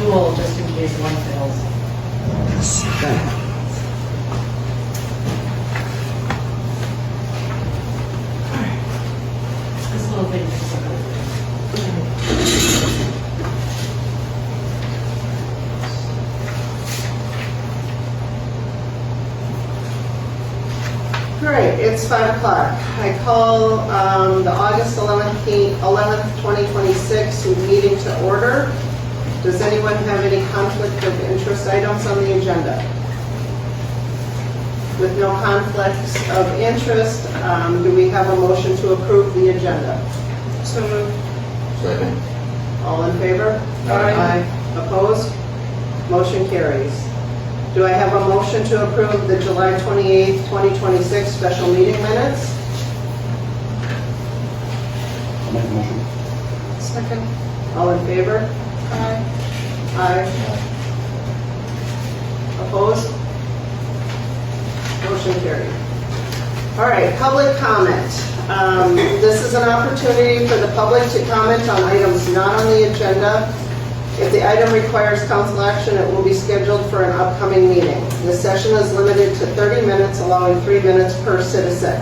dual just in case one fails. Okay. This little thing is so good. All right, it's 5 o'clock. I call the August 11th, 2026 meeting to order. Does anyone have any conflict of interest items on the agenda? With no conflicts of interest, do we have a motion to approve the agenda? So moved. Second. All in favor? Aye. Opposed? Motion carries. Do I have a motion to approve the July 28th, 2026 special meeting minutes? I'll make a motion. Second. All in favor? Aye. Aye. Opposed? Motion carried. All right, public comment. This is an opportunity for the public to comment on items not on the agenda. If the item requires council action, it will be scheduled for an upcoming meeting. This session is limited to 30 minutes, allowing 3 minutes per citizen.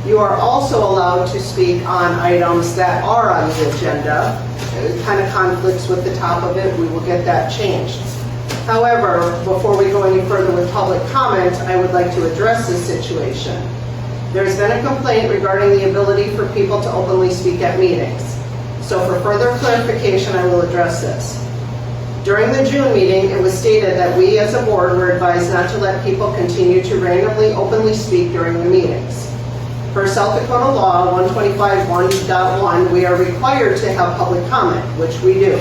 You are also allowed to speak on items that are on the agenda. It kind of conflicts with the top of it. We will get that changed. However, before we go any further with public comment, I would like to address this situation. There's been a complaint regarding the ability for people to openly speak at meetings. So for further clarification, I will address this. During the June meeting, it was stated that we as a board were advised not to let people continue to randomly openly speak during the meetings. Per South Dakota law 125.1.1, we are required to have public comment, which we do.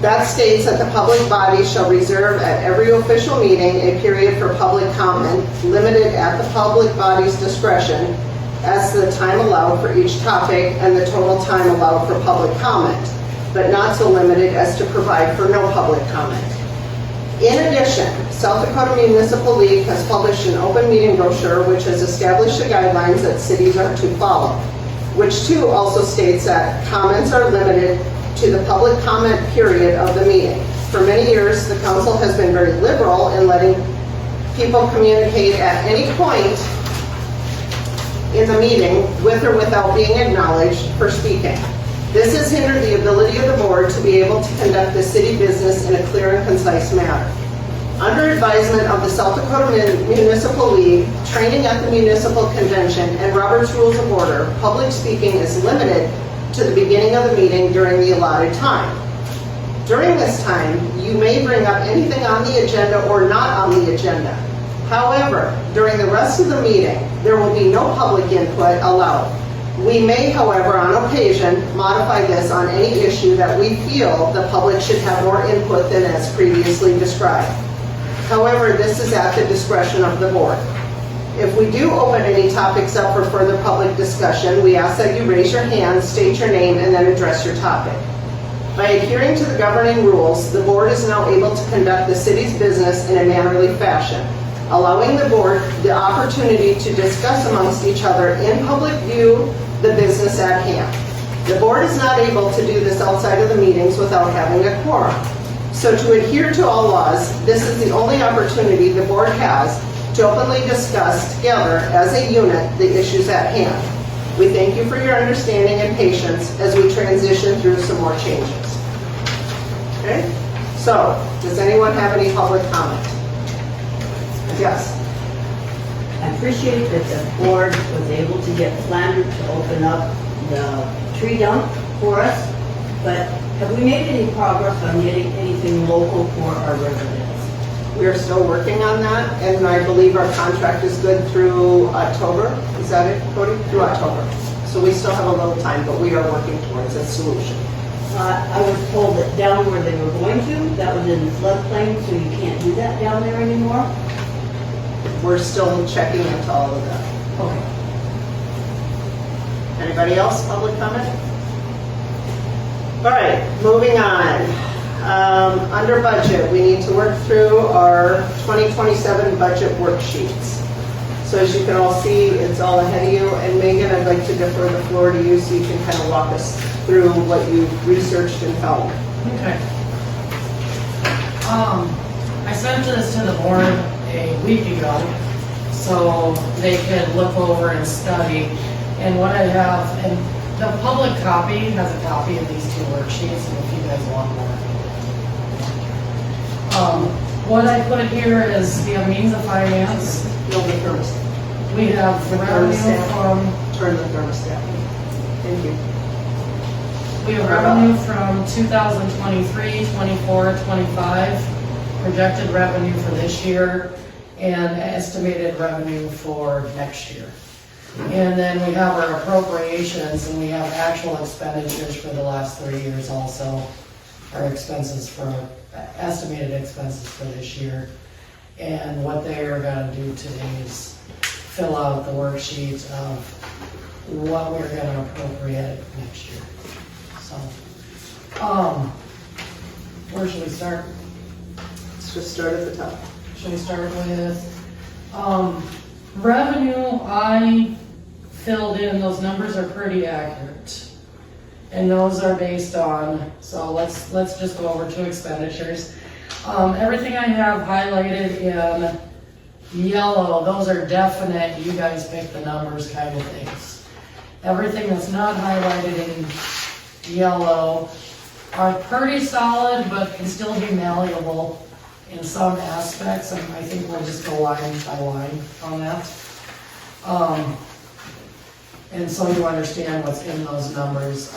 That states that the public body shall reserve at every official meeting a period for public comment, limited at the public body's discretion as to the time allowed for each topic and the total time allowed for public comment, but not so limited as to provide for no public comment. In addition, South Dakota Municipal League has published an open meeting brochure which has established the guidelines that cities are to follow, which too also states that comments are limited to the public comment period of the meeting. For many years, the council has been very liberal in letting people communicate at any point in the meeting with or without being acknowledged for speaking. This has hindered the ability of the board to be able to conduct the city business in a clear and concise manner. Under advisement of the South Dakota Municipal League, training at the municipal convention, and Robert's Rules of Order, public speaking is limited to the beginning of the meeting during the allotted time. During this time, you may bring up anything on the agenda or not on the agenda. However, during the rest of the meeting, there will be no public input allowed. We may, however, on occasion, modify this on any issue that we feel the public should have more input than as previously described. However, this is at the discretion of the board. If we do open any topics up for further public discussion, we ask that you raise your hand, state your name, and then address your topic. By adhering to the governing rules, the board is now able to conduct the city's business in a mannerly fashion, allowing the board the opportunity to discuss amongst each other in public view the business at hand. The board is not able to do this outside of the meetings without having a quorum. So to adhere to all laws, this is the only opportunity the board has to openly discuss together as a unit the issues at hand. We thank you for your understanding and patience as we transition through some more changes. Okay? So, does anyone have any public comment? Yes. I appreciate that the board was able to get Flanders to open up the tree dump for us, but have we made any progress on getting anything local for our residents? We are still working on that, and I believe our contract is good through October. Is that it, Cody? Through October. So we still have a little time, but we are working towards a solution. I was told that down where they were going to, that was in the floodplain, so you can't do that down there anymore? We're still checking into all of that. Okay. Anybody else, public comment? All right, moving on. Under budget, we need to work through our 2027 budget worksheets. So as you can all see, it's all ahead of you. And Megan, I'd like to defer the floor to you so you can kind of walk us through what you've researched and found. Okay. I sent this to the board a week ago, so they could look over and study. And what I have, and the public copy has a copy of these two worksheets, and if you guys want more. What I put here is the means of finance. No, the thermostat. We have The revenue thermostat. from, Turn the thermostat. Thank you. we have revenue from 2023, 24, 25, projected revenue for this year, and estimated revenue for next year. And then we have our appropriations, and we have actual expenditures for the last 3 years also. Our expenses for, estimated expenses for this year. And what they are gonna do today is fill out the worksheet of what we're gonna appropriate next year. So, where should we start? Let's just start at the top. Should we start with, revenue, I filled in, those numbers are pretty accurate. And those are based on, so let's just go over to expenditures. Everything I have highlighted in yellow, those are definite, you guys pick the numbers kind of things. Everything that's not highlighted in yellow are pretty solid, but can still be malleable in some aspects, and I think we'll just go line by line on that. And so you understand what's in those numbers.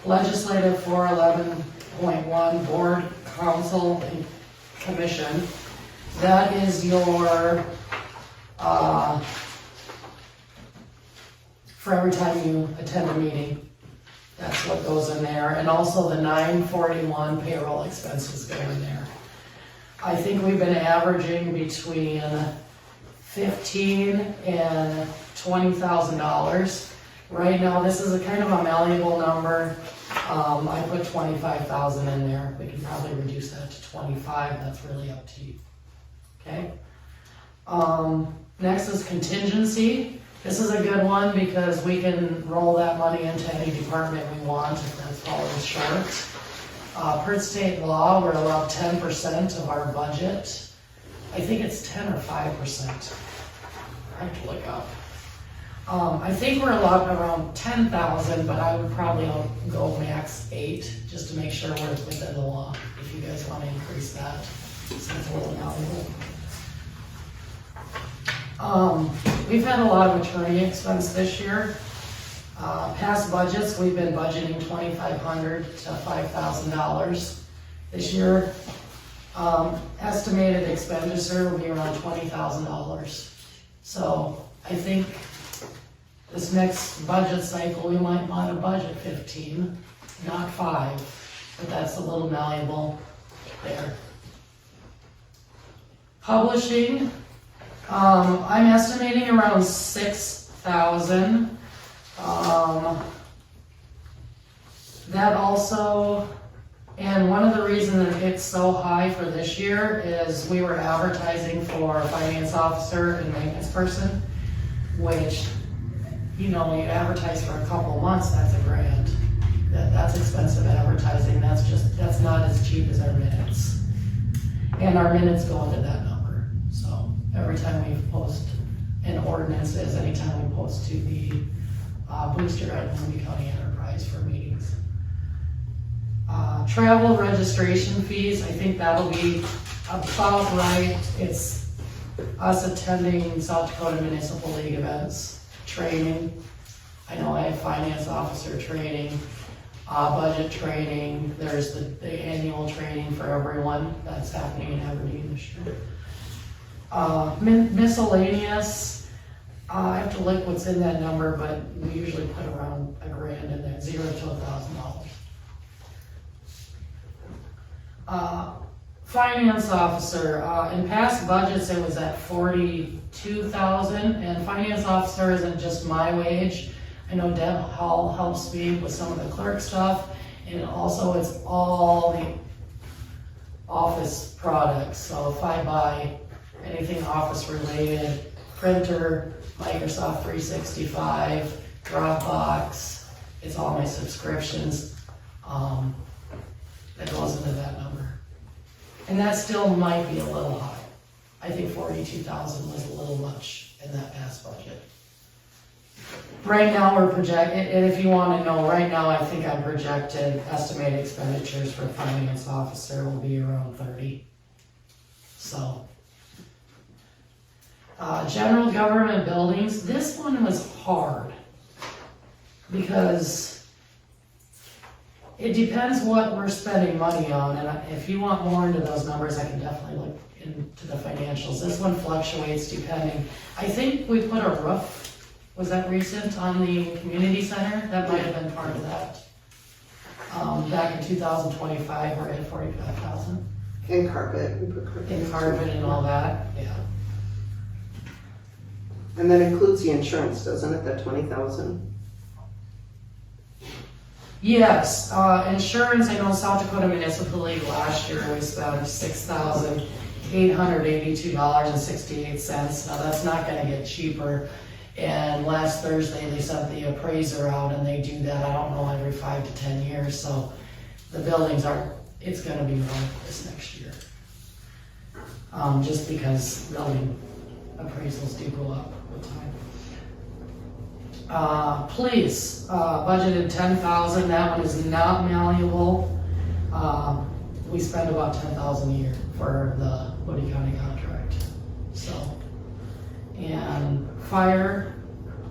Legislative 411.1, board, council, and commission. That is your, for every time you attend a meeting. That's what goes in there. And also the 941 payroll expenses go in there. I think we've been averaging between $15,000 and $20,000. Right now, this is a kind of a malleable number. I put 25,000 in there. We can probably reduce that to 25. That's really up to you. Okay. Next is contingency. This is a good one because we can roll that money into any department we want if that's falling short. Per state law, we're allowed 10% of our budget. I think it's 10 or 5%. I have to look up. I think we're allowed around 10,000, but I would probably go max 8, just to make sure we're within the law, if you guys want to increase that, since it's a little valuable. We've had a lot of attorney expense this year. Past budgets, we've been budgeting $2,500 to $5,000 this year. Estimated expenditure will be around $20,000. So I think this next budget cycle, we might want to budget 15, not 5, but that's a little malleable there. Publishing, I'm estimating around 6,000. That also, and one of the reasons that it's so high for this year is we were advertising for a finance officer and maintenance person, which, you know, when you advertise for a couple of months, that's $1,000. That's expensive advertising. That's not as cheap as our minutes. And our minutes go into that number. So every time we post an ordinance, as anytime we post to the booster at Columbia County Enterprise for meetings. Travel registration fees, I think that'll be about right. It's us attending South Dakota Municipal League events, training. I know I have finance officer training, budget training. There's the annual training for everyone that's happening in Aberdeen this year. Miscellaneous, I have to look what's in that number, but we usually put around $1,000 in there, $0 to $1,000. Finance officer, in past budgets it was at 42,000, and finance officer isn't just my wage. I know Deb Hall helps me with some of the clerk stuff, and also it's all the office products. So if I buy anything office related, printer, Microsoft 365, Dropbox, it's all my subscriptions, that goes into that number. And that still might be a little high. I think 42,000 was a little much in that past budget. Right now, we're projecting, and if you wanna know, right now, I think I'm projected estimated expenditures for finance officer will be around 30. So. General government buildings, this one was hard. Because it depends what we're spending money on, and if you want more into those numbers, I can definitely look into the financials. This one fluctuates depending. I think we put a roof, was that recent, on the community center? That might have been part of that. Back in 2025, we're at 45,000. And carpet. We put carpet. In carpet and all that, yeah. And that includes the insurance, doesn't it, that 20,000? Yes, insurance, I know South Dakota Municipal League last year, we spent $6,882.68. Now, that's not gonna get cheaper. And last Thursday, they sent the appraiser out, and they do that, I don't know, every 5 to 10 years, so the buildings are, it's gonna be wrong this next year. Just because building appraisals do go up with time. Police, budgeted 10,000, that one is not malleable. We spend about 10,000 a year for the Woody County contract, so. And fire,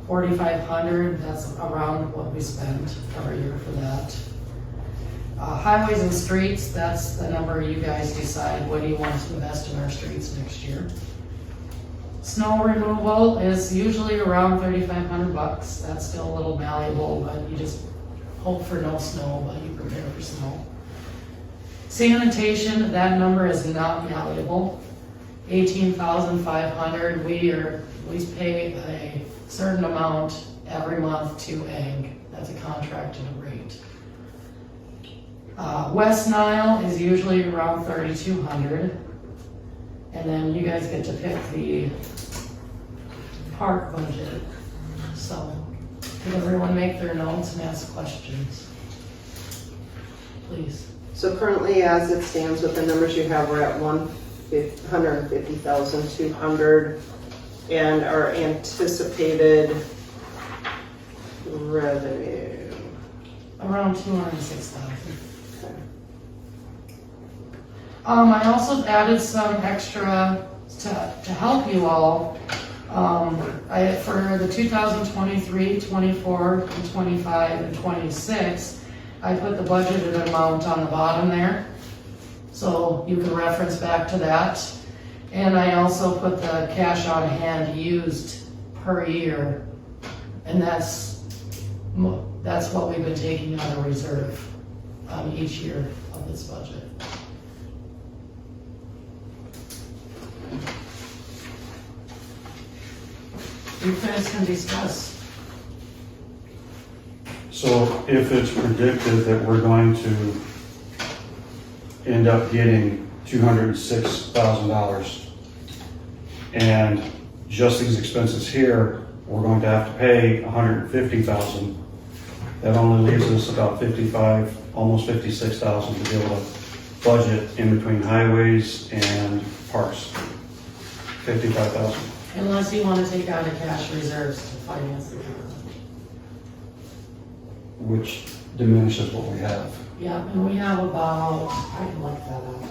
4,500, that's around what we spend every year for that. Highways and streets, that's the number you guys decide, what do you want to invest in our streets next year? Snow removal is usually around 3,500 bucks. That's still a little malleable, but you just hope for no snow, but you prepare for snow. Sanitation, that number is not malleable. 18,500. We pay a certain amount every month to AG. That's a contracted rate. West Nile is usually around 3,200. And then you guys get to pick the park budget. So, can everyone make their notes and ask questions? Please. So currently, as it stands with the numbers you have, we're at 150,200, and our anticipated revenue. Around 206,000. Okay. I also added some extra to help you all. For the 2023, 24, and 25, and 26, I put the budgeted amount on the bottom there. So you can reference back to that. And I also put the cash on hand used per year. And that's what we've been taking out of reserve each year of this budget. You guys can discuss. So if it's predicted that we're going to end up getting $206,000 and just these expenses here, we're going to have to pay $150,000, that only leaves us about 55, almost 56,000 to be able to budget in between highways and parks. 55,000. Unless you want to take out of cash reserves to finance the government. Which diminishes what we have. Yeah, and we have about, I can look that up.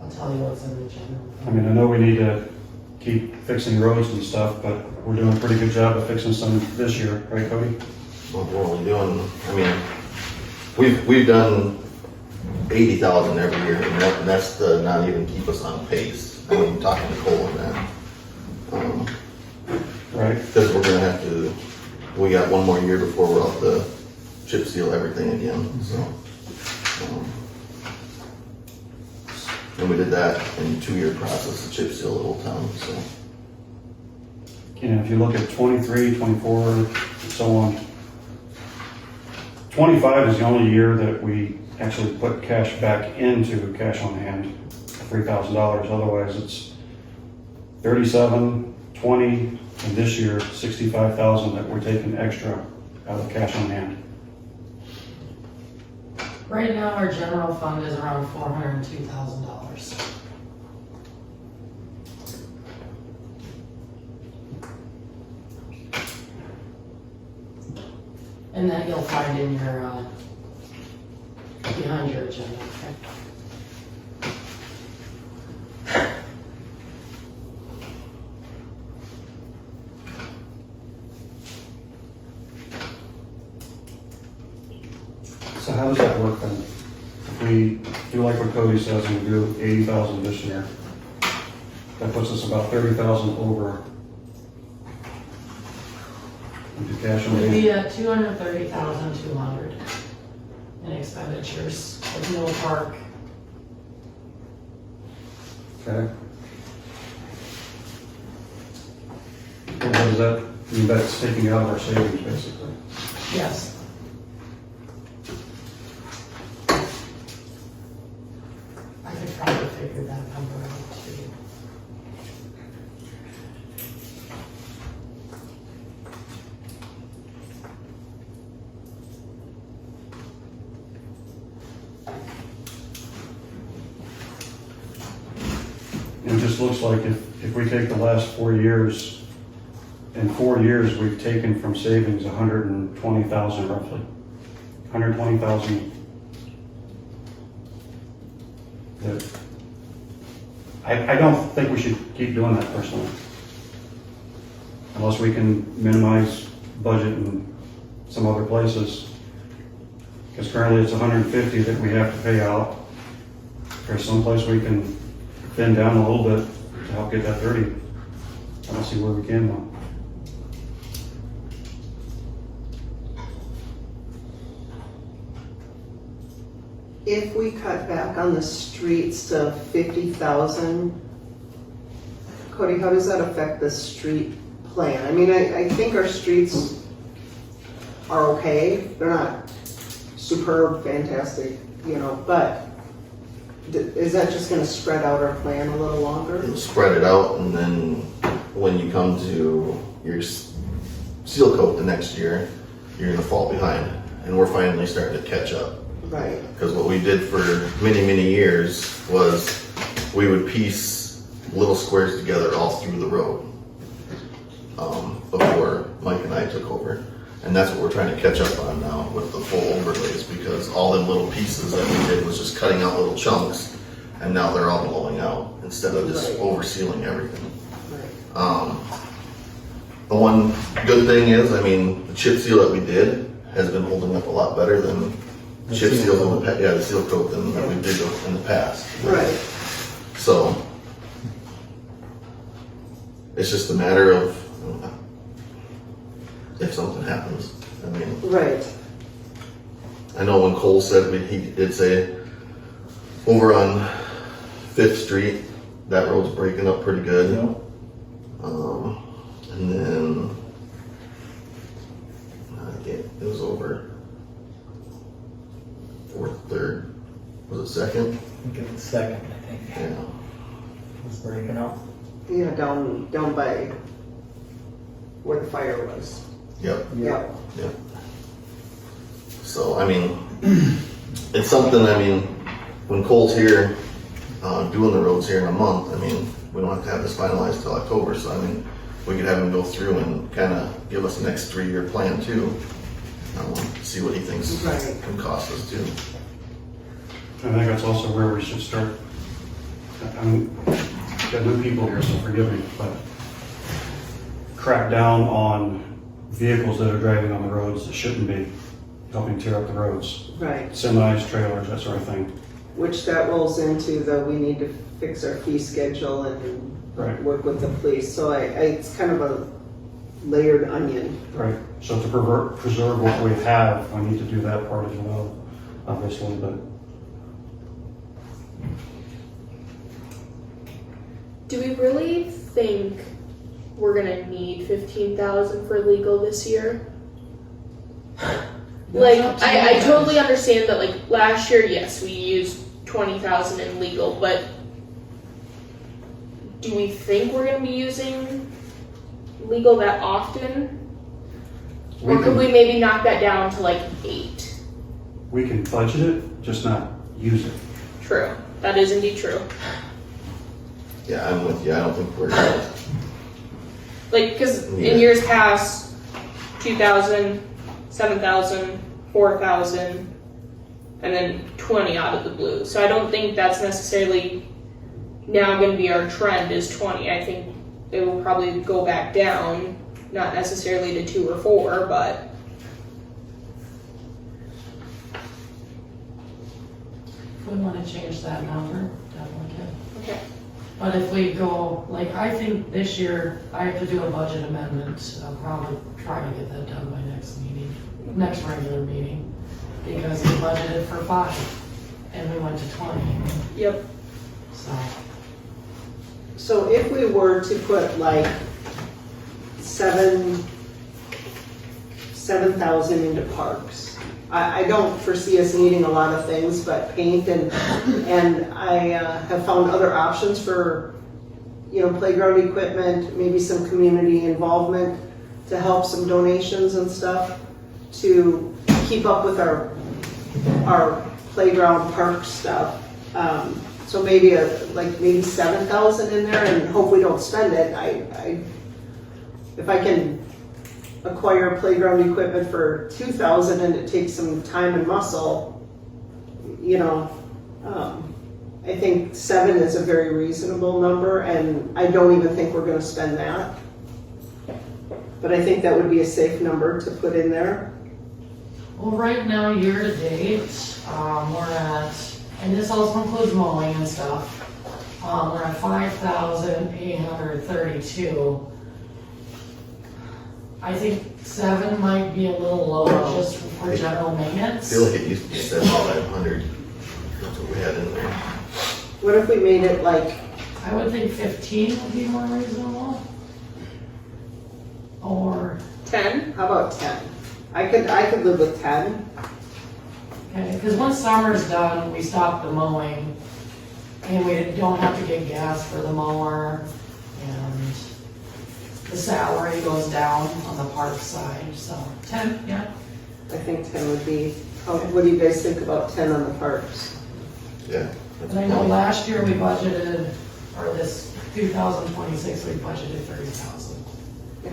I'll tell you what's in the general. I mean, I know we need to keep fixing roads and stuff, but we're doing a pretty good job of fixing some this year, right, Cody? What we're only doing, I mean, we've done 80,000 every year, and that's to not even keep us on pace. I mean, talking to Cole and that. Right. Because we're gonna have to, we got one more year before we're out to chip seal everything again, so. And we did that in a 2-year process, to chip seal the whole town, so. And if you look at 23, 24, and so on, 25 is the only year that we actually put cash back into cash on hand, $3,000. Otherwise, it's 37, 20, and this year, 65,000 that we're taking extra out of cash on hand. Right now, our general fund is around $402,000. And that you'll find in your, behind your agenda, okay? So how does that work then? If we do like what Cody says and we do 80,000 this year, that puts us about 30,000 over into cash on It'd hand. be at $230,200 in expenditures with no park. Okay. And what does that mean? That's taking out of our savings basically. Yes. I could probably figure that number out too. It just looks like if we take the last 4 years, in 4 years, we've taken from savings 120,000 roughly. 120,000. That I don't think we should keep doing that personally. Unless we can minimize budget in some other places. Because currently it's 150 that we have to pay out. There's someplace we can thin down a little bit to help get that 30. I don't see where we can though. If we cut back on the streets to 50,000, Cody, how does that affect the street plan? I mean, I think our streets are okay. They're not superb, fantastic, you know, but is that just gonna spread out our plan a little longer? You'll spread it out, and then when you come to your seal coat the next year, you're gonna fall behind. And we're finally starting to catch up. Right, Because what we did for many, many years was we would piece little squares together all through the road before Mike and I took over. And that's what we're trying to catch up on now with the full overlays, because all them little pieces that we did was just cutting out little chunks, and now they're all blowing out instead of just Right. oversealing everything. right. The one good thing is, I mean, the chip seal that we did has been holding up a lot better than The chip seal seals in the the seal coat than that we did in the past. Right, So it's just a matter of if something happens. I mean, right. I know when Cole said, he did say over on 5th Street, that road's breaking up pretty good. And then it was over 4th, 3rd, was it 2nd? I think it was second, I think, Yeah. was breaking up. Yeah, down by where the fire was. Yep. Yep. So, I mean, it's something, I mean, when Cole's here, doing the roads here in a month, I mean, we don't have to have this finalized till October, so I mean, we could have him go through and kind of give us the next 3-year plan too. See what he thinks Right. can cost us too. I think that's also where we should start. I'm, got new people here, so forgive me, but crack down on vehicles that are driving on the roads that shouldn't be, helping tear up the roads. Right, Semis, trailers, that sort of thing. which that rolls into the, we need to fix our fee schedule and Right. work with the police. So it's kind of a layered onion. Right. So to preserve what we have, we need to do that part as well, obviously, but Do we really think we're gonna need 15,000 for legal this year? Like, That's up to I you guys. totally understand that, like, last year, yes, we used 20,000 in legal, but do we think we're gonna be using legal that often? Or could we maybe knock that down to like 8? we can budget it, just not use it. True. That is indeed true. Yeah, I'm with you. I don't think we're, Like, because Yeah. in years past, 2,000, 7,000, 4,000, and then 20 out of the blue. So I don't think that's necessarily now going to be our trend is 20. I think it will probably go back down, not necessarily to 2 or 4, but If we wanna change that number, definitely can. okay. But if we go, like, I think this year, I have to do a budget amendment, I'll probably try to get that done by next meeting, next regular meeting. Because we budgeted for 5, and we went to 20, Yep. so. So if we were to put like 7,000 into parks, I don't foresee us needing a lot of things but paint and I have found other options for, playground equipment, maybe some community involvement to help some donations and stuff to keep up with our playground park stuff. So maybe maybe 7,000 in there and hope we don't spend it. If I can acquire playground equipment for 2,000 and it takes some time and muscle, I think 7 is a very reasonable number and I don't even think we're gonna spend that. But I think that would be a safe number to put in there. Well, right now, year to date, we're at, and this also includes mowing and stuff, we're at 5,832. I think 7 might be a little low just for general I maintenance. feel like it used to be 7,500. That's what we had in there. What if we made it like, I would think 15 would be more reasonable. Or, 10? how about 10? I could live with 10. okay, because once summer's done, we stop the mowing, and we don't have to get gas for the mower, and the salary goes down on the park side, so 10, yeah. I think 10 would be, what do you guys think about 10 on the parks? Yeah. that's And I know fine. last year we budgeted, or this 2026, we budgeted 30,000.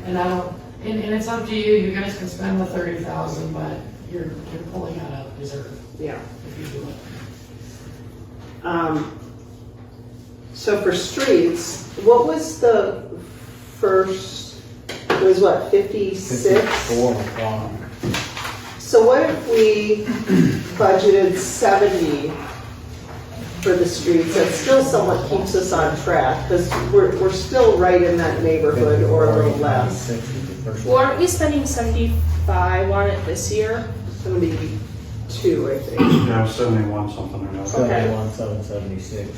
And I don't, and it's up to you, you guys can spend the 30,000, but you're pulling out of reserve Yeah. if you do it. So for streets, what was the first, it was what, 56? 54 McLaren. So what if we budgeted 70 for the streets? That still somewhat keeps us on track, because we're still right in that neighborhood or a little less. 60 the first Well, one. aren't we spending 75 on it this year? 72, I think. Yeah, 71 something or another. 71, 776.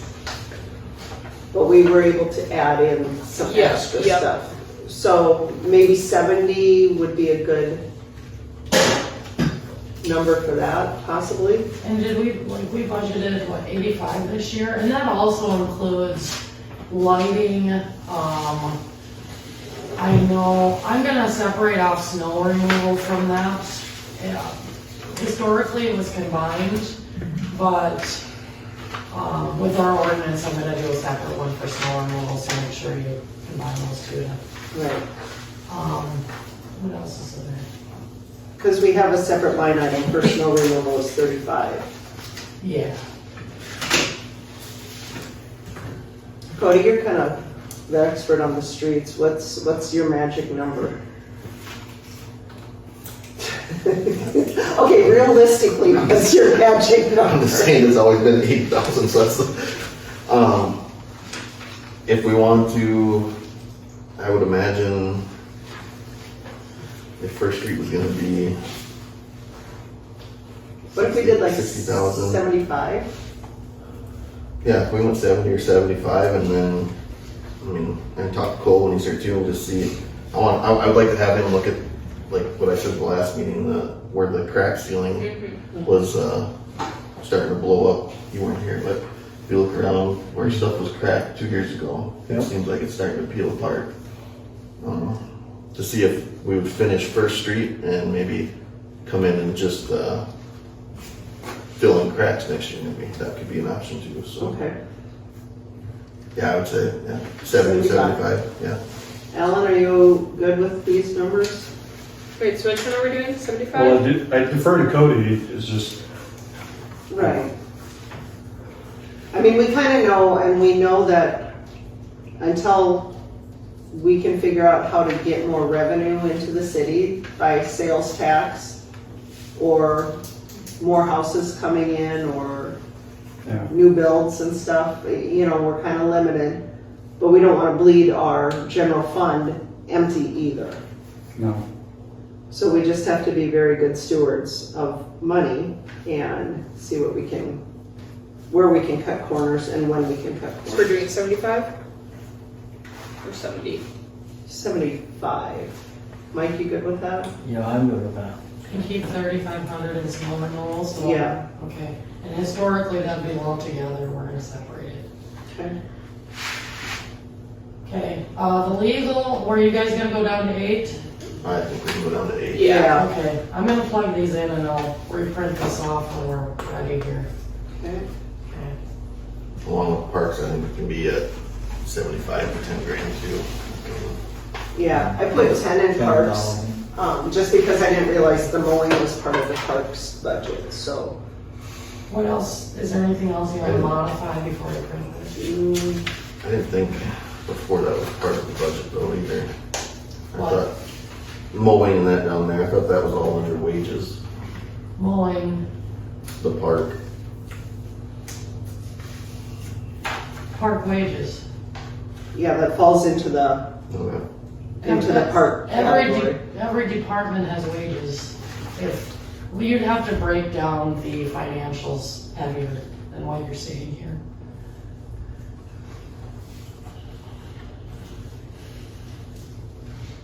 But we were able to add in some Yeah, extra yep. stuff. So maybe 70 would be a good number for that, possibly. And did we budgeted, what, 85 this year? And that also includes lighting, I know, I'm gonna separate off snow removal from that. Yeah. Historically, it was combined, but, with our ordinance, I'm gonna do a separate one for snow removal, so make sure you combine those two. Right. What else is in there? Because we have a separate line item for snow removal is 35. Yeah. Cody, you're kind of the expert on the streets. What's your magic number? Okay, realistically, what's your magic I'm number? just saying it's always been 8,000, so that's, if we want to, I would imagine if First Street was gonna be What if we did like 60,000. 75? Yeah, if we went 70 or 75 and then, I talked to Cole when he's here too and just see, I would like to have him look at, like what I said the last meeting, where the crack ceiling was, starting to blow up. You weren't here, but if you look around where stuff was cracked 2 years ago, Yeah. it seems like it's starting to peel apart. To see if we would finish First Street and maybe come in and just, fill in cracks next year, maybe that could be an option too, so. Okay. Yeah, I would say, yeah, 70, 75. 75, yeah. Alan, are you good with these numbers? Wait, so which one are we doing? Well, 75? I defer to Cody, it's just, Right. I mean, we kind of know, and we know that until we can figure out how to get more revenue into the city by sales tax or more houses coming in or yeah, new builds and stuff, you know, we're kind of limited. But we don't want to bleed our general fund empty either. no. So we just have to be very good stewards of money and see what we can, where we can cut corners and when we can cut So we're corners. doing 75? Or 70? 75. Mike, you good with that? Yeah, I'm good with that. And keep 3,500 in snow removal, so. Yeah. Okay, and historically that'd be lumped together, we're gonna separate it. Okay. Okay, the legal, were you guys gonna go down to 8? I think we can go down to 8. Yeah. Okay, I'm gonna plug these in and I'll reprint this off when we're ready here. Okay. Okay. Along with parks, I think we can be at 75 to 10 grand too. Yeah, I put 10 in parks, 10,000. just because I didn't realize the mowing was part of the parks budget, so. What else, is there anything else you want to modify before I print this? I didn't think before that was part of the budget though either. I What? thought mowing and that down there, I thought that was all under wages, Mowing, the park. park wages. Yeah, that falls into the Okay. park category. Every department has wages. If, well, you'd have to break down the financials heavier than what you're seeing here.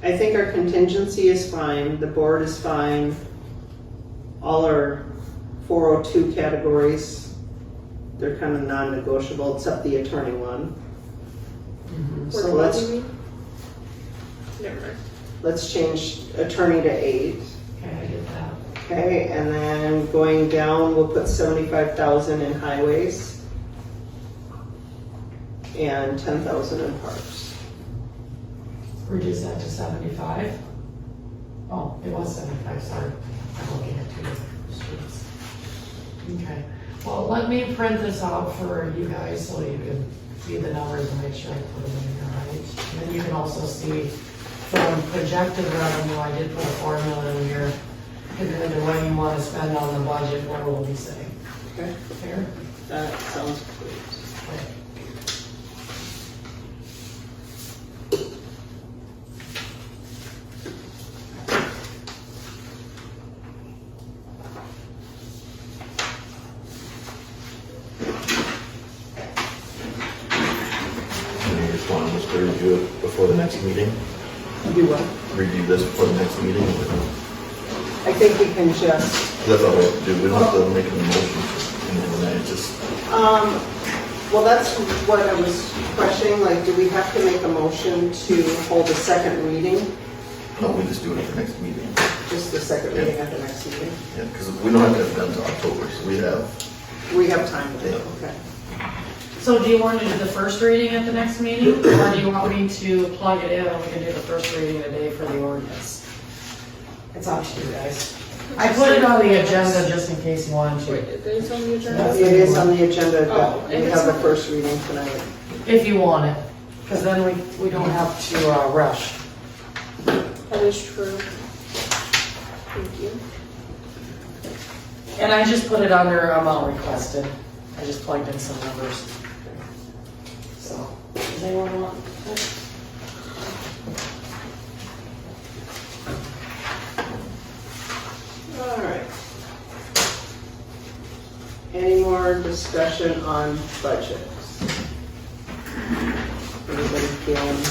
I think our contingency is fine, the board is fine. All our 402 categories, they're kind of non-negotiable, except the attorney one. Or So 12, let's, you mean? Never mind. let's change attorney to 8. Okay, I get that. Okay, and then going down, we'll put 75,000 in highways. And 10,000 in parks. Reduce that to 75. Oh, it was 75, sorry. I'm looking at two different sheets. Okay, well, let me print this out for you guys so you can see the numbers and make sure I put them in here right. And then you can also see from projected revenue, I did put a formula in here. Compared to what you want to spend on the budget, what will we say? Okay, Fair? that sounds great. Okay. And you just want us to review it before the next meeting? Do what? Review this before the next meeting? I think we can just, That's all we have to do, we don't have to make a motion and then just, well, that's what I was questioning, like, do we have to make a motion to hold a second reading? no, we just do it at the next meeting. Just the second reading at the next meeting? Yeah, because we don't have to have it done until October, so we have, We have time for that, Yeah. okay. So do you want to do the first reading at the next meeting? Or do you want me to plug it in and we can do the first reading today for the ordinance? It's up to you guys. I put it on the agenda just in case you wanted Wait, to, it is on the agenda? That's It is on the agenda, Oh, but we if it's have the not- first reading tonight. if you want it. Because then we don't have to rush. That is true. Thank you. And I just put it under amount requested. I just plugged in some numbers. So, does anyone want it? All right. Any more discussion on budgets? Anybody feeling?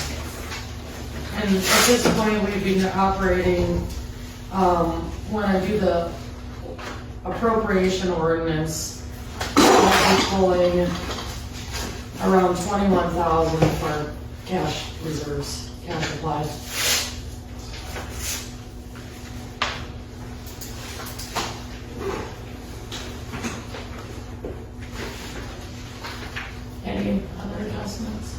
And at this point, we've been operating, when I do the appropriation ordinance, I'll be pulling around 21,000 for cash reserves, cash supplies. Any other adjustments?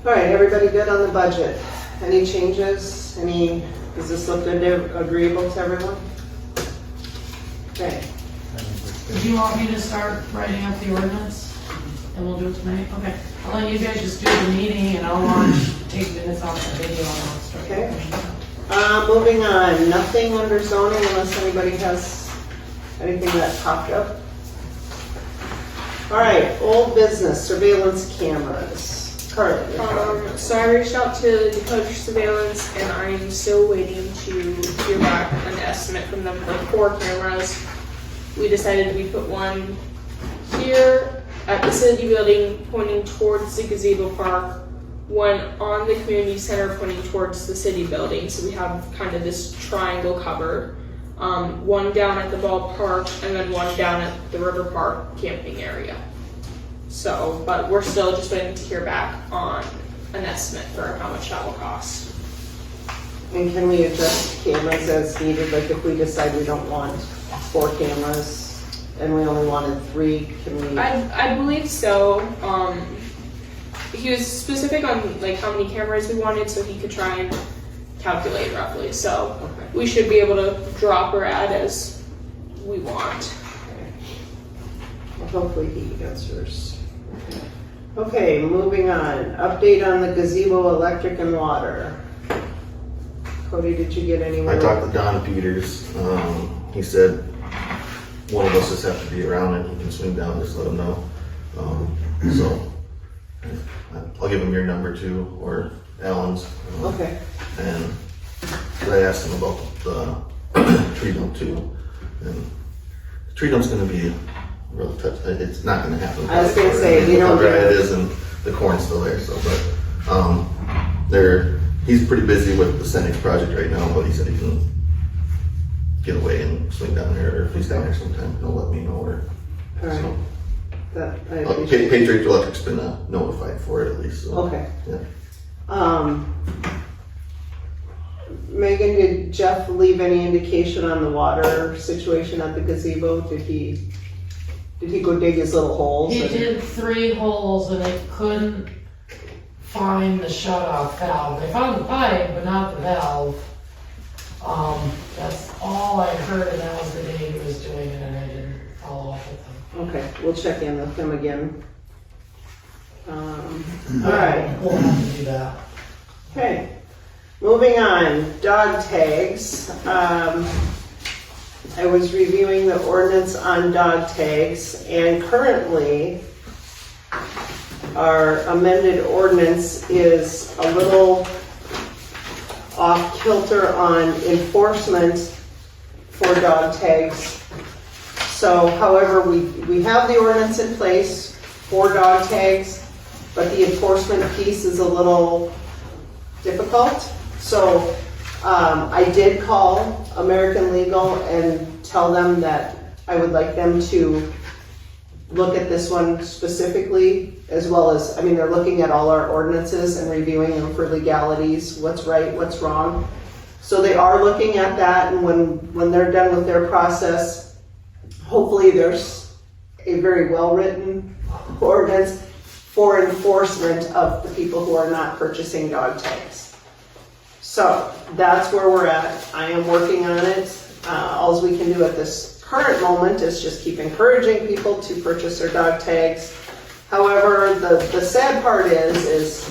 All right, everybody good on the budget? Any changes? Does this look good, agreeable to everyone? Okay, Do you want me to start writing up the ordinance? And we'll do it tonight? Okay. I'll let you guys just do the meeting and I'll take minutes off the video and I'll start. Okay. Moving on, nothing under zoning unless anybody has anything that popped up. All right, old business, surveillance cameras. Carly. So I reached out to Dakota Surveillance and I'm still waiting to hear back an estimate from them for 4 cameras. We decided we put one here at the city building pointing towards the gazebo park, one on the community center pointing towards the city building. So we have kind of this triangle covered. One down at the ballpark and then one down at the river park camping area. So, but we're still just waiting to hear back on an estimate for how much that will cost. And can we adjust cameras as needed? Like if we decide we don't want 4 cameras and we only wanted 3, can we? I believe so. He was specific on like how many cameras we wanted, so he could try and calculate roughly. So Okay. we should be able to drop or add as we want. Well, hopefully he answers. Okay, moving on. Update on the gazebo, electric and water. Cody, did you get anywhere? I talked to Don Peters. He said one of us just have to be around and he can swing down, just let him know. So I'll give him your number too, or Alan's. Okay, And I asked him about the tree dump too. And the tree dump's gonna be really tough. It's not gonna happen. I was gonna say, we How don't dry do it it. is and the corn's still there, so, but, he's pretty busy with the Senex project right now, but he said he can get away and swing down there, or if he's down there sometime, he'll let me know, or, all right. so. That, I appreciate. Patriot Electric's been notified for it at least, so. Okay. Yeah. Megan, did Jeff leave any indication on the water situation at the gazebo? Did he go dig his little holes? He and- did 3 holes and they couldn't find the shut-off valve. They found the pipe, but not the valve. That's all I heard, and that was the day he was doing it, and I didn't follow up with him. Okay, we'll check in with him again. All right, We'll have to do that. okay. Moving on, dog tags. I was reviewing the ordinance on dog tags, and currently our amended ordinance is a little off kilter on enforcement for dog tags. So, however, we have the ordinance in place for dog tags, but the enforcement piece is a little difficult. So, I did call American Legal and tell them that I would like them to look at this one specifically, as well as, I mean, they're looking at all our ordinances and reviewing them for legalities, what's right, what's wrong. So they are looking at that, and when they're done with their process, hopefully there's a very well-written ordinance for enforcement of the people who are not purchasing dog tags. So that's where we're at. I am working on it. All we can do at this current moment is just keep encouraging people to purchase their dog tags. However, the sad part is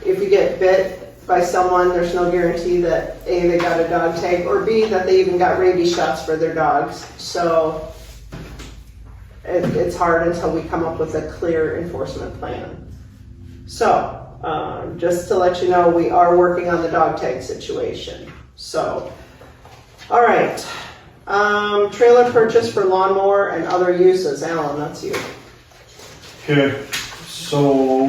if you get bit by someone, there's no guarantee that A, they got a dog tag, or B, that they even got rabies shots for their dogs. So it's hard until we come up with a clear enforcement plan. So, just to let you know, we are working on the dog tag situation. So, all right. Trailer purchase for lawnmower and other uses. Alan, that's you. Okay, so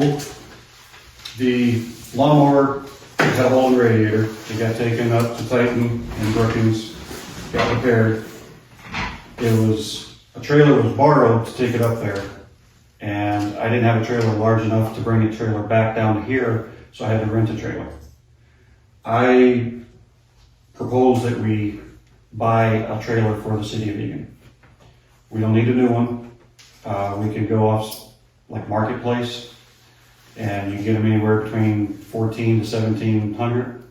the lawnmower had a hole in the radiator. It got taken up to Titan and Brookings, got repaired. A trailer was borrowed to take it up there. And I didn't have a trailer large enough to bring a trailer back down to here, so I had to rent a trailer. I proposed that we buy a trailer for the city of Eagan. We don't need a new one. We could go off like Marketplace, and you can get them anywhere between 14 to 1700.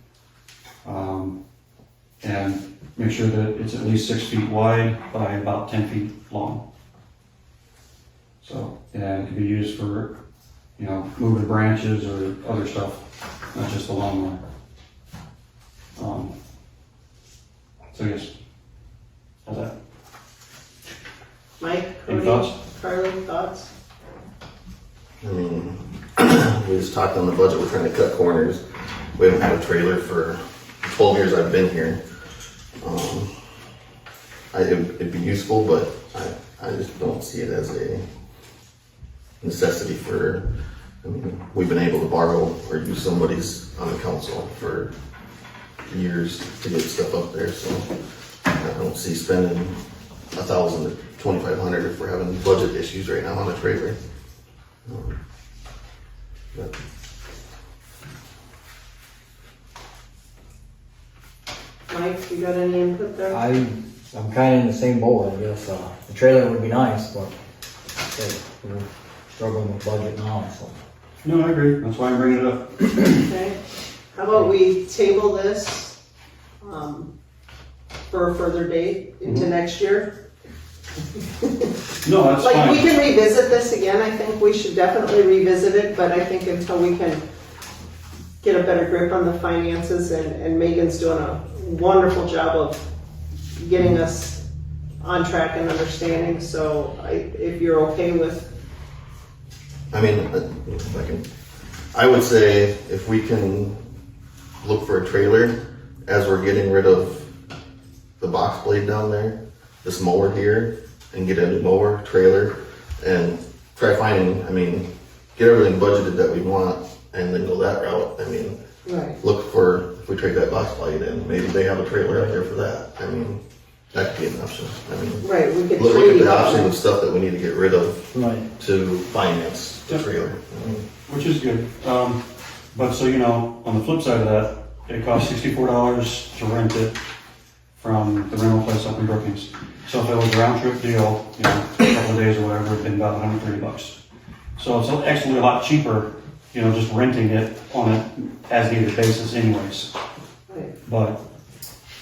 And make sure that it's at least 6 feet wide by about 10 feet long. So, and it can be used for, you know, moving branches or other stuff, not just the lawnmower. So yes, how's that? Mike, Any Cody, thoughts? Carly, thoughts? I mean, we just talked on the budget, we're trying to cut corners. We haven't had a trailer for 12 years I've been here. It'd be useful, but I just don't see it as a necessity for, I mean, we've been able to borrow or use somebody's on the council for years to get stuff up there, so I don't see spending $1,000 to $2,500 if we're having budget issues right now on a trailer. But Mike, you got any input there? I'm kinda in the same boat, I guess, the trailer would be nice, but we're struggling with budget now, so. No, I agree. That's why I'm bringing it up. Okay, how about we table this, for a further date into next year? No, that's Like, we fine. can revisit this again, I think we should definitely revisit it, but I think until we can get a better grip on the finances, and Megan's doing a wonderful job of getting us on track and understanding, so if you're okay with, I mean, I would say if we can look for a trailer as we're getting rid of the box blade down there, this mower here, and get a new mower, trailer, and try finding, I mean, get everything budgeted that we want, and then go that route. I mean, right, look for, if we trade that box blade in, maybe they have a trailer out there for that. I mean, that could be an option. I mean, right, we could look at trade the option it. of stuff that we need to get rid of Right. to finance the trailer. I mean, Which is good. But so you know, on the flip side of that, it costs $64 to rent it from the rental place up in Brookings. So if it was a round trip deal, you know, a couple of days or whatever, it'd been about $130. So it's actually a lot cheaper, you know, just renting it on an as needed basis anyways. Right. But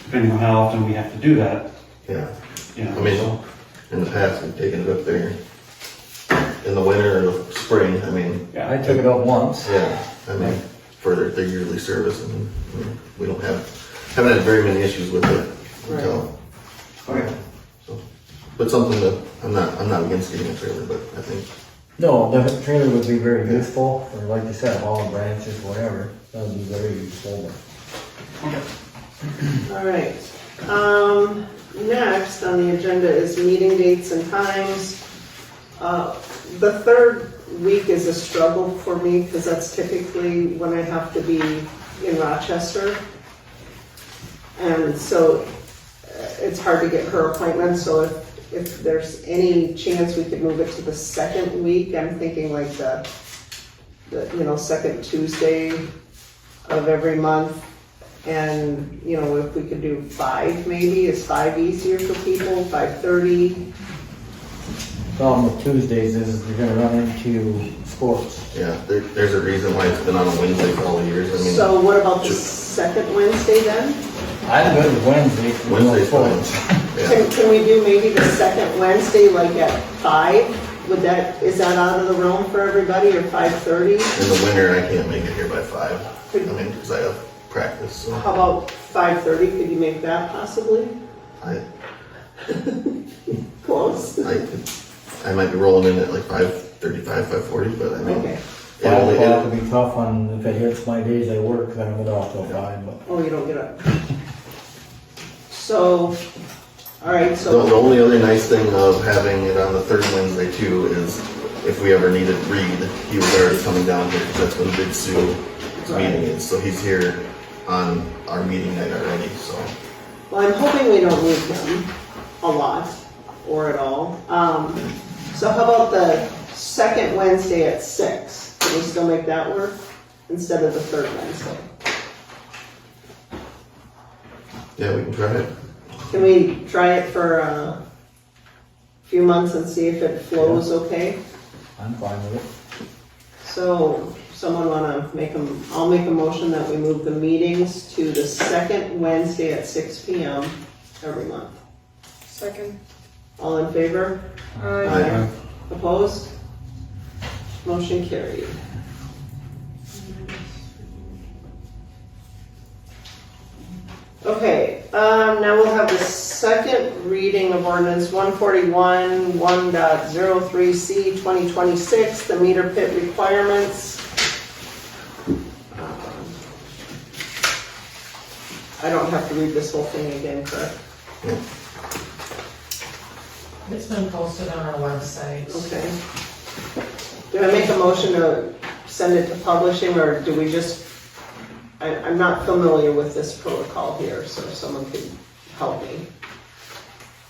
depending on how often we have to do that, Yeah. you know, I mean, so, in the past, we've taken it up there in the winter or the spring. I mean, I yeah. took it up once. yeah, I mean, for their yearly service, and we don't haven't had very many issues with it until. Okay. So, but something that I'm not against getting a trailer, but I think No, the trailer would be very useful, or like you said, hauling branches, whatever, that would be very useful, but. All right. Next on the agenda is meeting dates and times. The third week is a struggle for me because that's typically when I have to be in Rochester. And so it's hard to get her appointment, so if there's any chance we could move it to the second week, I'm thinking like the second Tuesday of every month. And, you know, if we could do 5 maybe, is 5 easier for people, 5:30? Problem with Tuesdays is you're gonna run into sports. yeah, there's a reason why it's been on a Wednesday for all the years. I mean, So what about the second Wednesday then? I'm good with Wednesday. Wednesday's fine. Yeah. Can we do maybe the second Wednesday like at 5? Is that out of the realm for everybody, or 5:30? In the winter, I can't make it here by 5. I mean, because I have practice. So How about 5:30? Could you make that possibly? I Close. I might be rolling in at like 5:35, 5:40, but I mean, Okay. it 5 only, o'clock would be tough on, if it hits my days I work, 'cause I don't get off till 5, but. Oh, you don't get up. So, all right, the so, only other nice thing of having it on the third Wednesday too is if we ever needed Reed, he was already coming down here because that's when Big Sioux meeting is. So he's here on our meeting night already. So well, I'm hoping we don't need him a lot or at all. So how about the second Wednesday at 6? Can we still make that work instead of the third Wednesday? yeah, we can try it. Can we try it for few months and see if it flows okay. I'm fine with it. So, someone wanna I'll make a motion that we move the meetings to the second Wednesday at 6 PM every month. Second. All in favor? Aye. Opposed? Motion carried. Okay, now we'll have the second reading of ordinance 141, 1.03C 2026, the meter pit requirements. I don't have to read this whole thing again, correct? It's been posted on our website. Okay. Do I make a motion to send it to publishing, or do we just, I'm not familiar with this protocol here, so if someone could help me.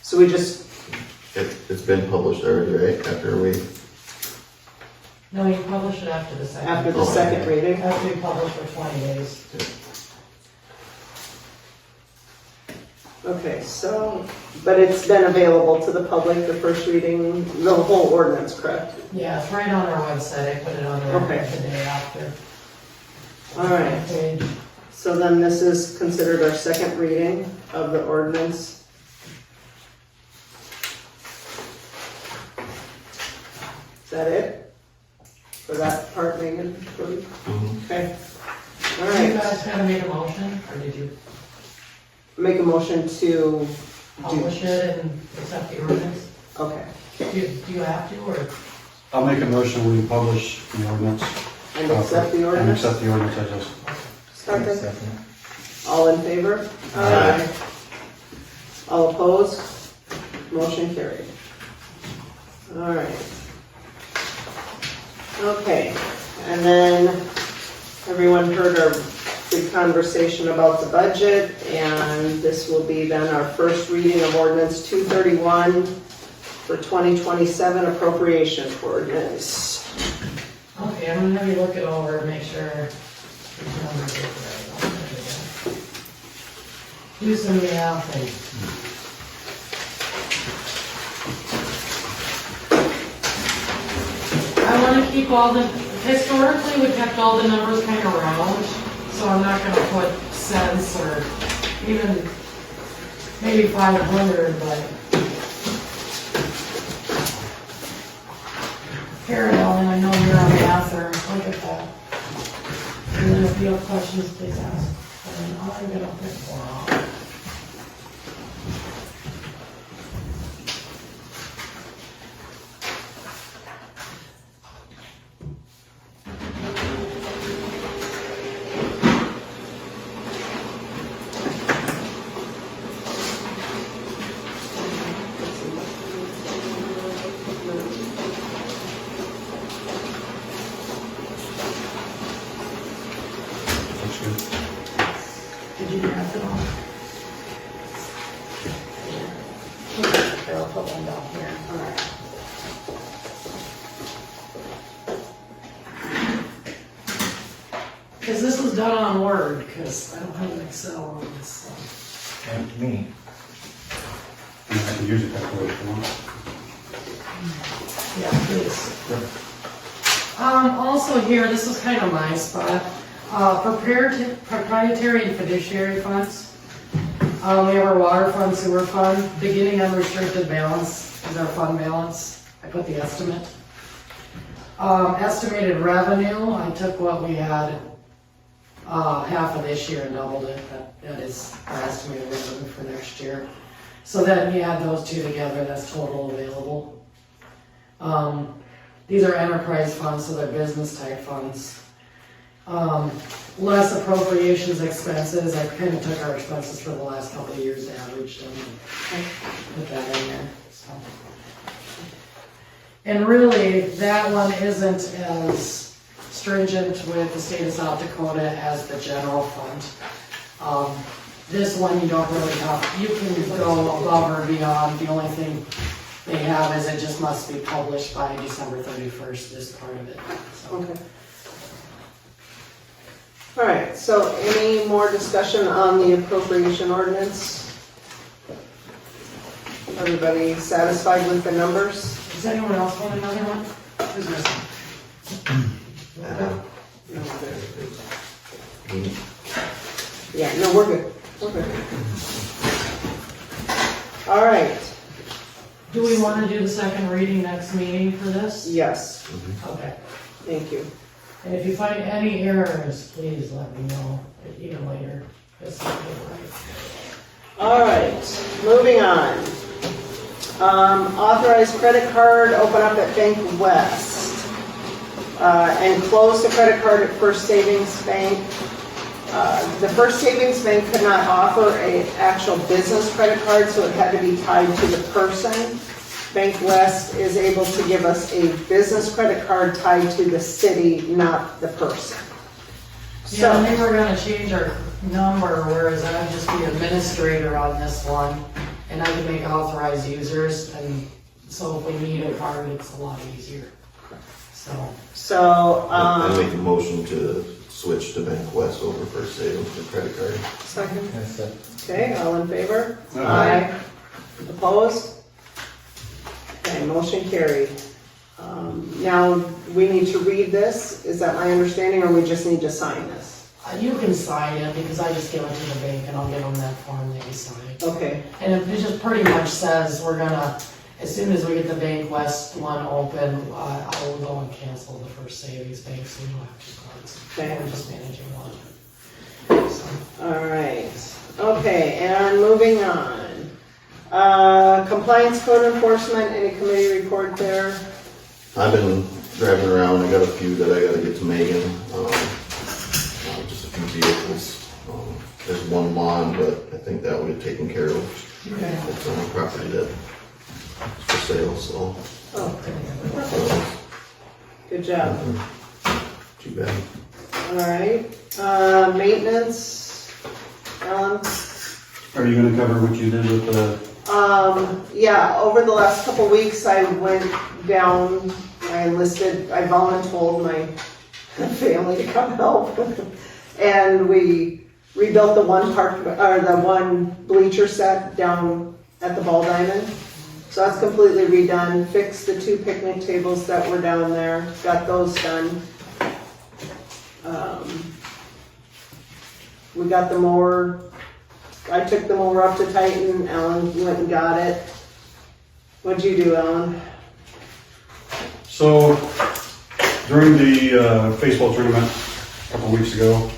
So we just, It's been published already, right? After we, No, you publish it after the second. after the Oh, second okay. reading? After you publish for 20 days. Okay, so, but it's been available to the public, the first reading, the whole ordinance, correct? Yeah, it's right on our website. I put it on there Okay. the day after. All right. Page. So then this is considered our second reading of the ordinance. Is that it? For that part, Megan? Okay. All Did you right. guys kind of make a motion, or did you Make a motion to do, publish it and accept the ordinance? okay, Do you have to, or? I'll make a motion, we publish the ordinance. and accept the And ordinance? accept the ordinance, I just. Second. Second. All in favor? Aye. All opposed? Motion carried. All right. Okay, and then everyone heard our big conversation about the budget, and this will be then our first reading of ordinance 231 for 2027 appropriation ordinance. Okay, I'm gonna have you look it over, and make sure these numbers are right. I'll put it again. Do some math and. I wanna keep all the, historically, we kept all the numbers kind of round, so I'm not gonna put cents or even maybe 500, but. Here, Ellen, I know you're on the answer, look at that. And then if you have questions, please ask. And I'm gonna pick one out. Looks good. Did you draft it all? Okay, here, I'll put one down here. All right. Because this was done on Word, because I don't have an Excel on this. So. And to me, And I can use a calculator if you want. Yeah, please. Also here, this was kind of my spot, proprietary and fiduciary funds. We have our water fund, sewer fund, beginning unrestricted balance is our fund balance. I put the estimate. Estimated revenue, I took what we had, half of this year and doubled it. That is our estimated revenue for next year. So then you add those two together, that's total available. These are enterprise funds, so they're business type funds. Less appropriations expenses, I kind of took our expenses for the last couple of years, averaged them, and put that in there, so. And really, that one isn't as stringent with the state of South Dakota as the general fund. This one you don't really have, you can go above or beyond, the only thing they have is it just must be published by December 31st, this part of it, so. Okay. All right, so any more discussion on the appropriation ordinance? Everybody satisfied with the numbers? Does anyone else want another one? Who's missing? Yeah, no, we're good. We're good. All right, Do we want to do the second reading next meeting for this? yes, Okay. thank you. And if you find any errors, please let me know, even later. It's not right. All right, moving on. Authorized credit card, open up at Bank West. And close the credit card at First Savings Bank. The First Savings Bank could not offer an actual business credit card, so it had to be tied to the person. Bank West is able to give us a business credit card tied to the city, not the person. Yeah, and So, they were gonna change our number, whereas I'd just be administrator on this one, and I can make authorized users, and so if we need a card, it's a lot easier. So, I make a motion to switch to Bank West over First Savings for credit card. second, That's it. okay, all in favor? Aye. Opposed? Okay, motion carried. Now, we need to read this, is that my understanding, or we just need to sign this? you can sign it, because I just give it to the bank, and I'll give them that form that you sign. Okay, And it just pretty much says, we're gonna, as soon as we get the Bank West one open, I will go and cancel the First Savings Bank, so we don't have two cards. Okay. We're just managing one. So, all right. Okay, and moving on. Compliance code enforcement, any committee report there? I've been driving around, I got a few that I gotta get to Megan, just a few vehicles. There's one lawn, but I think that will get taken care of. Okay. It's on a property that is for sale, so. Oh, good job. Too bad. All right, maintenance, Ellen? Are you gonna cover what you did with the, Yeah, over the last couple weeks, I went down, I voluntold my family to come help. And we rebuilt the one bleacher set down at the Ball Diamond. So that's completely redone, fixed the 2 picnic tables that were down there, got those done. We got the mower, I took the mower up to Titan, Alan went and got it. What'd you do, Alan? so during the baseball tournament a couple weeks ago,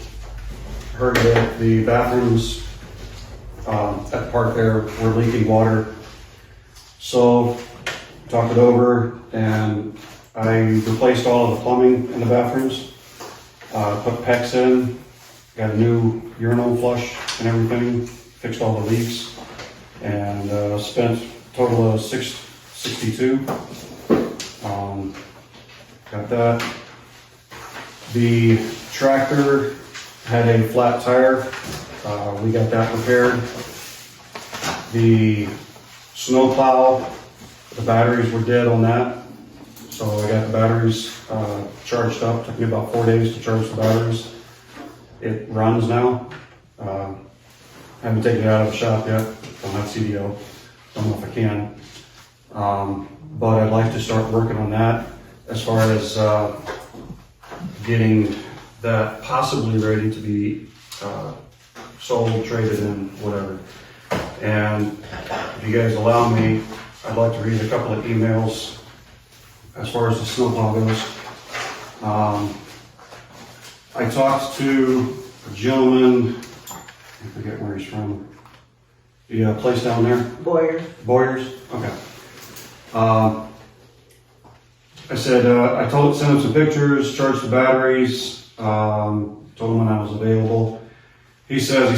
heard that the bathrooms at the park there were leaking water. So talked it over and I replaced all of the plumbing in the bathrooms, put PEX in, got a new urinal flush and everything, fixed all the leaks, and spent a total of $662. Got that. The tractor had a flat tire. We got that repaired. The snowplow, the batteries were dead on that. So I got the batteries charged up. Took me about 4 days to charge the batteries. It runs now. Haven't taken it out of the shop yet. Don't have CDO. Don't know if I can. But I'd like to start working on that as far as getting that possibly ready to be sold, traded in, whatever. And if you guys allow me, I'd like to read a couple of emails as far as the snowplow goes. I talked to a gentleman, I forget where he's from, the place down there, Boyer. Boyers? Okay. I said, I sent him some pictures, charged the batteries, told him when I was available. He says he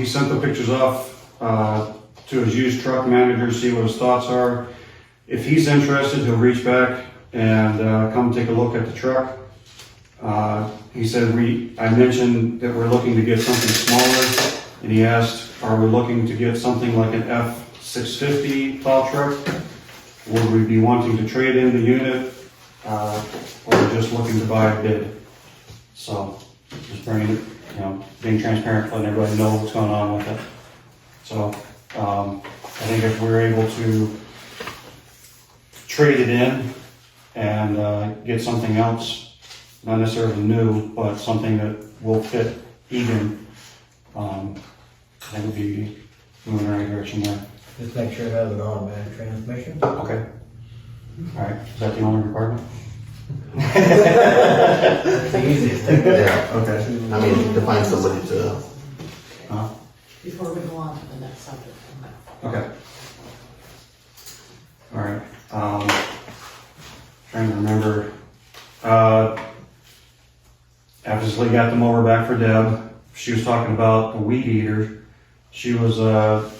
sent the pictures off to his used truck manager, see what his thoughts are. If he's interested, he'll reach back and come take a look at the truck. He said, I mentioned that we're looking to get something smaller, and he asked, are we looking to get something like an F650 plow truck? Would we be wanting to trade in the unit, or just looking to buy a bid? So, just bringing it, being transparent, letting everybody know what's going on with it. So, I think if we're able to trade it in and get something else, not necessarily new, but something that will fit Egan, I think we'd be moving in the right direction there. Just make sure it has an automatic transmission. Okay. All right, is that the only requirement? That's the easiest thing. Yeah, Okay. I mean, to find somebody to, Before we go on to the next subject. Okay. All right, trying to remember, obviously got the mower back for Deb. She was talking about the weed eater. She was,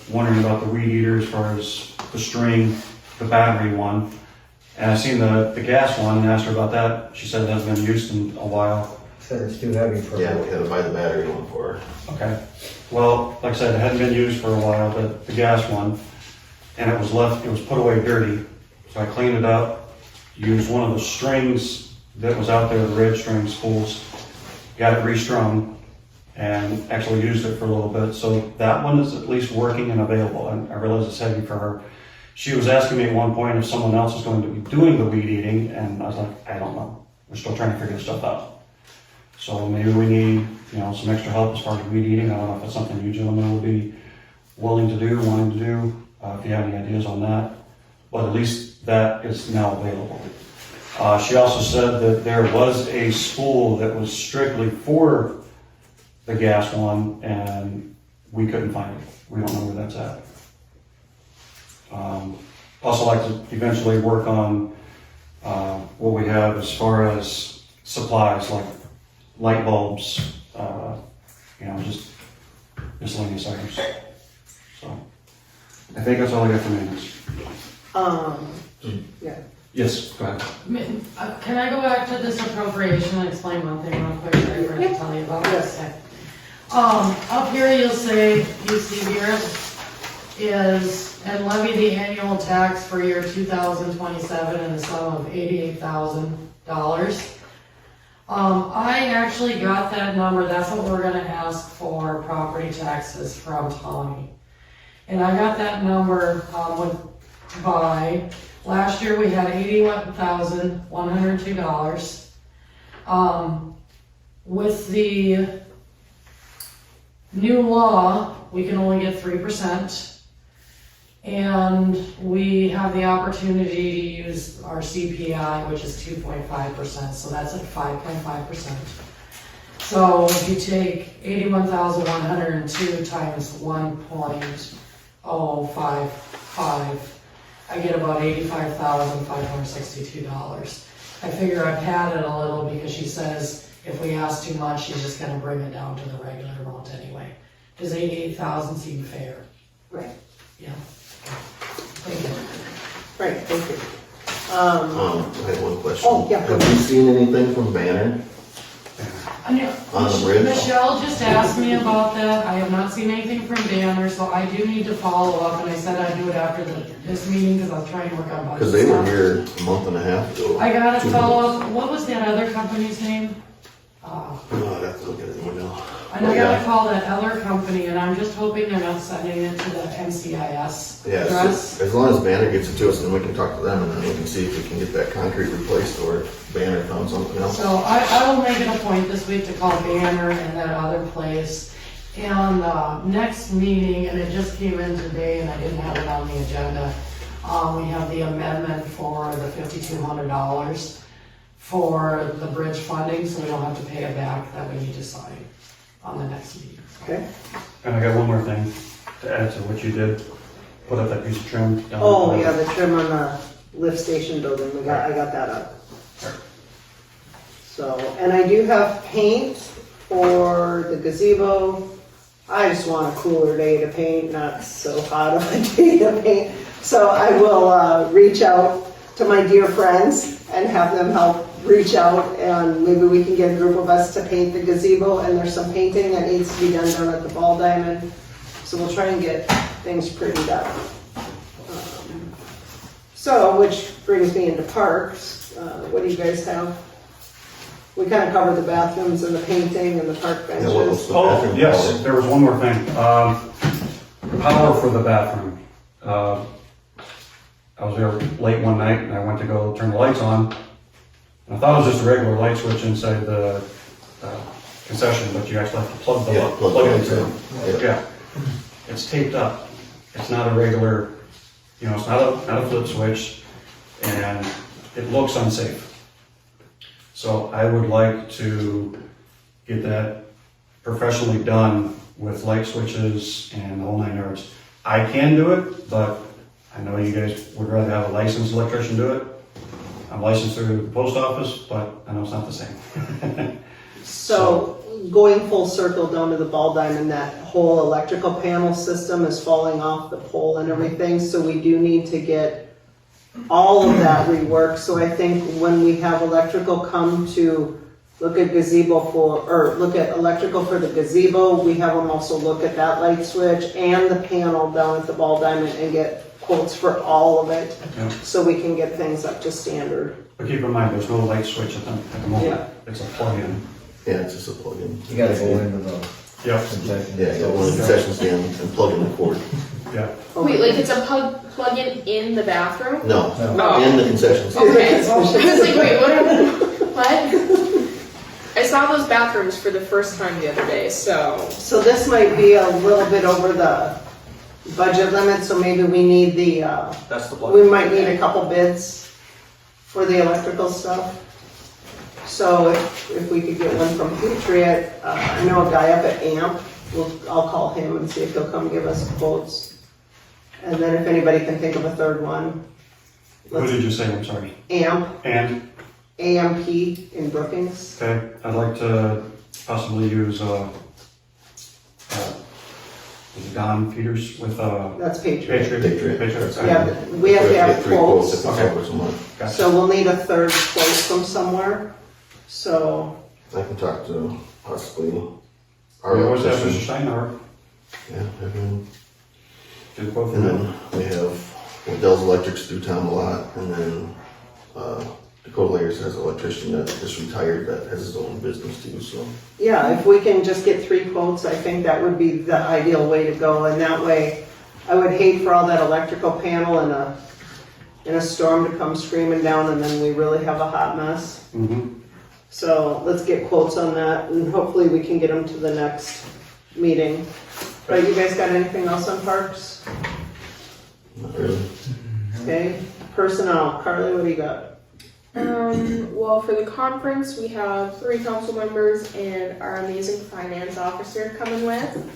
wondering about the weed eater as far as the string, the battery one. And I seen the gas one and asked her about that. She said it hasn't been used in a while. Said it's too heavy for. yeah, we had to buy the battery one for her. Okay. Well, like I said, it hadn't been used for a while, the gas one, and it was put away dirty. So I cleaned it up, used one of the strings that was out there, the red string spools, got it restrung, and actually used it for a little bit. So that one is at least working and available. I realize it's heavy for her. She was asking me at one point if someone else is going to be doing the weed eating, and I was like, I don't know. We're still trying to figure this stuff out. So maybe we need, some extra help as far as weed eating. I don't know if it's something you gentlemen would be willing to do, wanting to do, if you have any ideas on that. But at least that is now available. She also said that there was a spool that was strictly for the gas one, and we couldn't find it. We don't know where that's at. Also like to eventually work on what we have as far as supplies, like light bulbs, just miscellaneous items. So, I think that's all I got for maintenance. Yeah. Yes, go ahead. Can I go back to this appropriation and explain one thing real quick that I forgot to tell you about? Yes. Okay. Up here you'll say, you see here, is, and levy the annual tax for year 2027 in the sum of $88,000. I actually got that number, that's what we're gonna ask for property taxes from Tommy. And I got that number, by, last year we had $81,102. With the new law, we can only get 3%. And we have the opportunity to use our CPI, which is 2.5%, so that's at 5.5%. So if you take 81,102 times 1.055, I get about $85,562. I figure I padded a little because she says if we ask too much, she's just gonna bring it down to the regular amount anyway. Does 88,000 seem fair? Right. Yeah. Thank you. Right, thank you. I had one question. Oh, yeah. Have you seen anything from Banner? I know, On the bridge? Michelle just asked me about that. I have not seen anything from Banner, so I do need to follow up, and I said I'd do it after this meeting, because I was trying to work on budget Because they were stuff. here a month and a half ago. I gotta 2 follow months. up, what was that other company's name? Oh, I'd have to look at the email. And I gotta call that other company, and I'm just hoping they're not sending it to the NCIS Yeah, address. so as long as Banner gets it to us, then we can talk to them and then we can see if we can get that concrete replaced or if Banner found something else. So I will make it a point this week to call Banner and that other place. And next meeting, and it just came in today and I didn't have it on the agenda, we have the amendment for the $5,200 for the bridge funding, so we don't have to pay it back, that we need to sign on the next meeting. Okay. And I got one more thing to add to what you did. Put up that piece of trim down. Oh, yeah, the trim on the lift station building, I got that up. So, and I do have paint for the gazebo. I just want a cooler day to paint, not so hot of a day to paint. So I will reach out to my dear friends and have them help reach out, and maybe we can get a group of us to paint the gazebo, and there's some painting that needs to be done down at the Ball Diamond. So we'll try and get things prettied up. So, which brings me into parks. What do you guys have? We kind of covered the bathrooms and the painting and the park Yeah, what was benches. the Oh, bathroom yes, color? there was one more thing. Power for the bathroom. I was there late one night and I went to go turn the lights on. And I thought it was just a regular light switch inside the concession, but you actually have to plug the, Yeah, plug plug the it lights into. in. Yeah. It's taped up. It's not a regular, you know, it's not a flip switch, and it looks unsafe. So I would like to get that professionally done with light switches and the whole 9 yards. I can do it, but I know you guys would rather have a licensed electrician do it. I'm licensed through the post office, but I know it's not the same. So going full circle down to the ball diamond, that whole electrical panel system is falling off the pole and everything, so we do need to get all of that reworked. So I think when we have electrical come to look at gazebo or look at electrical for the gazebo, we have them also look at that light switch and the panel down at the ball diamond and get quotes for all of it, Yeah. so we can get things up to standard. But keep in mind, there's no light switch at the moment. Yeah. It's a plug-in. Yeah, it's just a plug-in. You gotta go into the Yep. concession. Yeah, you go to the concession stand and plug in the cord. Yeah. Wait, like it's a plug-in in the bathroom? No, Oh. in the concession stand. Okay. I was like, wait, what? I saw those bathrooms for the first time the other day, so. So this might be a little bit over the budget limit, so maybe we need That's the we might need a couple bids for the electrical stuff. So if we could get one from Patriot, I know a guy up at AMP, I'll call him and see if he'll come give us quotes. And then if anybody can think of a third one, What did you say? I'm sorry. AMP, And, AMP in Brookings. okay, I'd like to possibly use, Don Peters with, That's Patriot. Patriot. Patriot. Yeah, but we have to have Three quotes quotes. if it's over so much. Gotcha. So we'll need a third quote from somewhere. So, I can talk to possibly our Or was that Mr. electrician. Stein, or Yeah, everyone. did the quote for And that? then we have, well, Dell's Electric's through town a lot, and then, Dakota Layers has an electrician that just retired that has his own business too, so. yeah, if we can just get 3 quotes, I think that would be the ideal way to go. And that way, I would hate for all that electrical panel in a storm to come screaming down and then we really have a hot mess. Mm-hmm. So let's get quotes on that and hopefully we can get them to the next meeting. But you guys got anything else on parks? Not really. Okay, personnel, Carly, what do you got? Well, for the conference, we have 3 council members and our amazing finance officer coming with.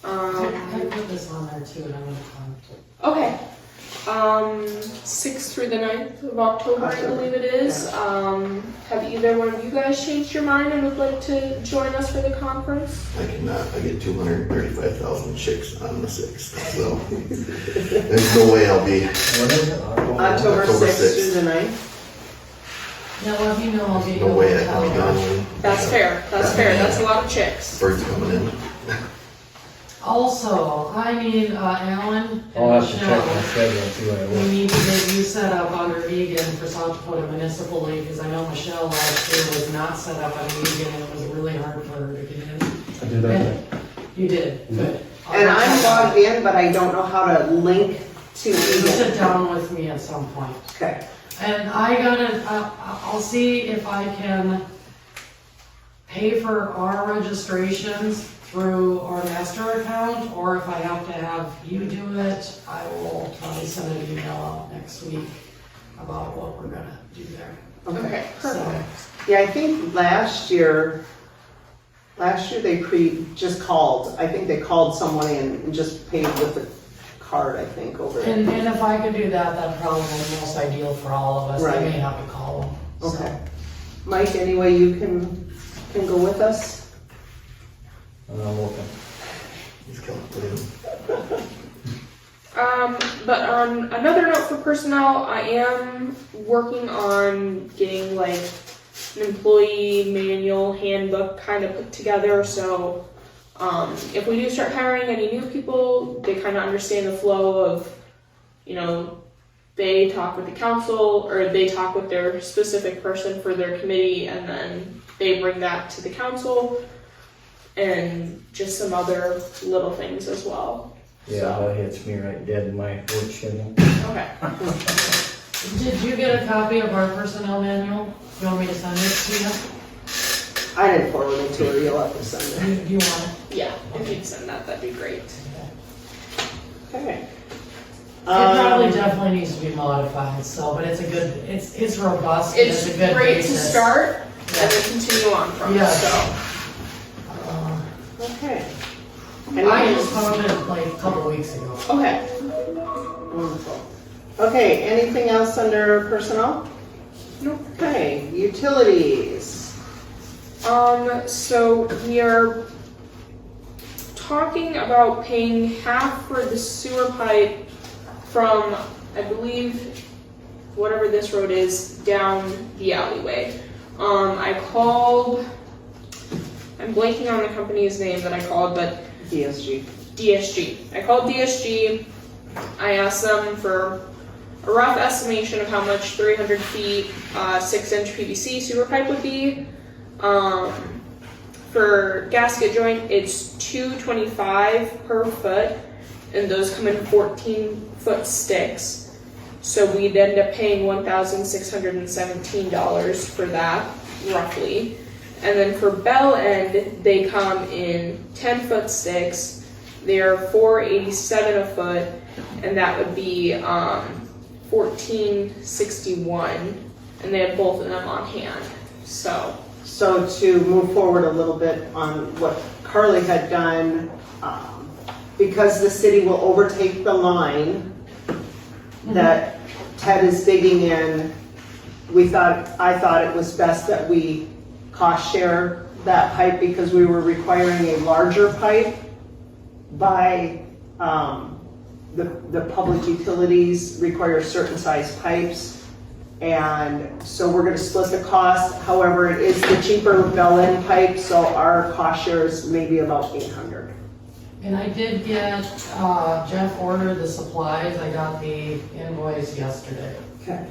I put this on there too, and I'm gonna comment. Okay. 6th through the 9th of October, I believe it is. Have either one of you guys changed your mind and would like to join us for the conference? I cannot, I get 235,000 chicks on the 6th, so. There's no way I'll be, What is it? October October 6th 6th. through the 9th? Now, let me know, I'll get you. no a way I can be hotel. gone. That's fair. That's fair. That's a lot of chicks. Birds coming in. Also, I need, Alan and I'll have to check my Michelle, schedule and see what it we was. need to get you set up under Egan for South Dakota Municipal League, because I know Michelle last year was not set up on Egan, and it was really hard for her to get in. I did that. You did, good. And I'm logged in, but I don't know how to link to You sit Egan. down with me at some point. Okay, And I gotta, I'll see if I can pay for our registrations through our master account, or if I have to have you do it, I will probably send an email out next week about what we're gonna do there. okay. Okay, So, perfect. Yeah, I think last year they just called. I think they called someone in and just paid with the card, I think, over it. and if I could do that, that'd probably be most ideal for all of us. I Right. may have to call them. so. Okay. Mike, any way you can go with us? I'm looking. He's calculating. But on another note for personnel, I am working on getting like an employee manual handbook kind of put together. So, if we do start hiring any new people, they kind of understand the flow of, you know, they talk with the council or they talk with their specific person for their committee, and then they bring that to the council, and just some other little things as well. Yeah, that hits me right dead in my work schedule. Okay. Did you get a copy of our personnel manual? You want me to send it to you? I didn't forward it to her, you'll have to send it. Do you want it? Yeah, if you'd send that, that'd be great. Okay. It probably Um, definitely needs to be modified, so, but it's a good, it's robust, and It's it's a good great to basis. start and then continue on from, Yeah. so. Okay. I Anything- just found it like a couple weeks ago. Okay. Wonderful. Okay, anything else under personnel? Nope. Okay, utilities. So we are talking about paying half for the sewer pipe from, I believe, whatever this road is, down the alleyway. I called, I'm blanking on the company's name that I called, but DSG. DSG. I called DSG. I asked them for a rough estimation of how much 300 feet, 6-inch PVC sewer pipe would be. For gasket joint, it's $225 per foot, and those come in 14-foot sticks. So we'd end up paying $1,617 for that, roughly. And then for bell end, they come in 10-foot sticks. They are $487 a foot, and that would be $1,461, and they have both of them on hand. So So to move forward a little bit on what Carly had done, because the city will overtake the line that Ted is digging in, I thought it was best that we cost share that pipe because we were requiring a larger pipe by, the public utilities require certain size pipes. And so we're gonna split the cost, however, it is the cheaper bell end pipe, so our cost share is maybe about 800. And I did get, Jeff ordered the supplies, I got the invoice yesterday. Okay.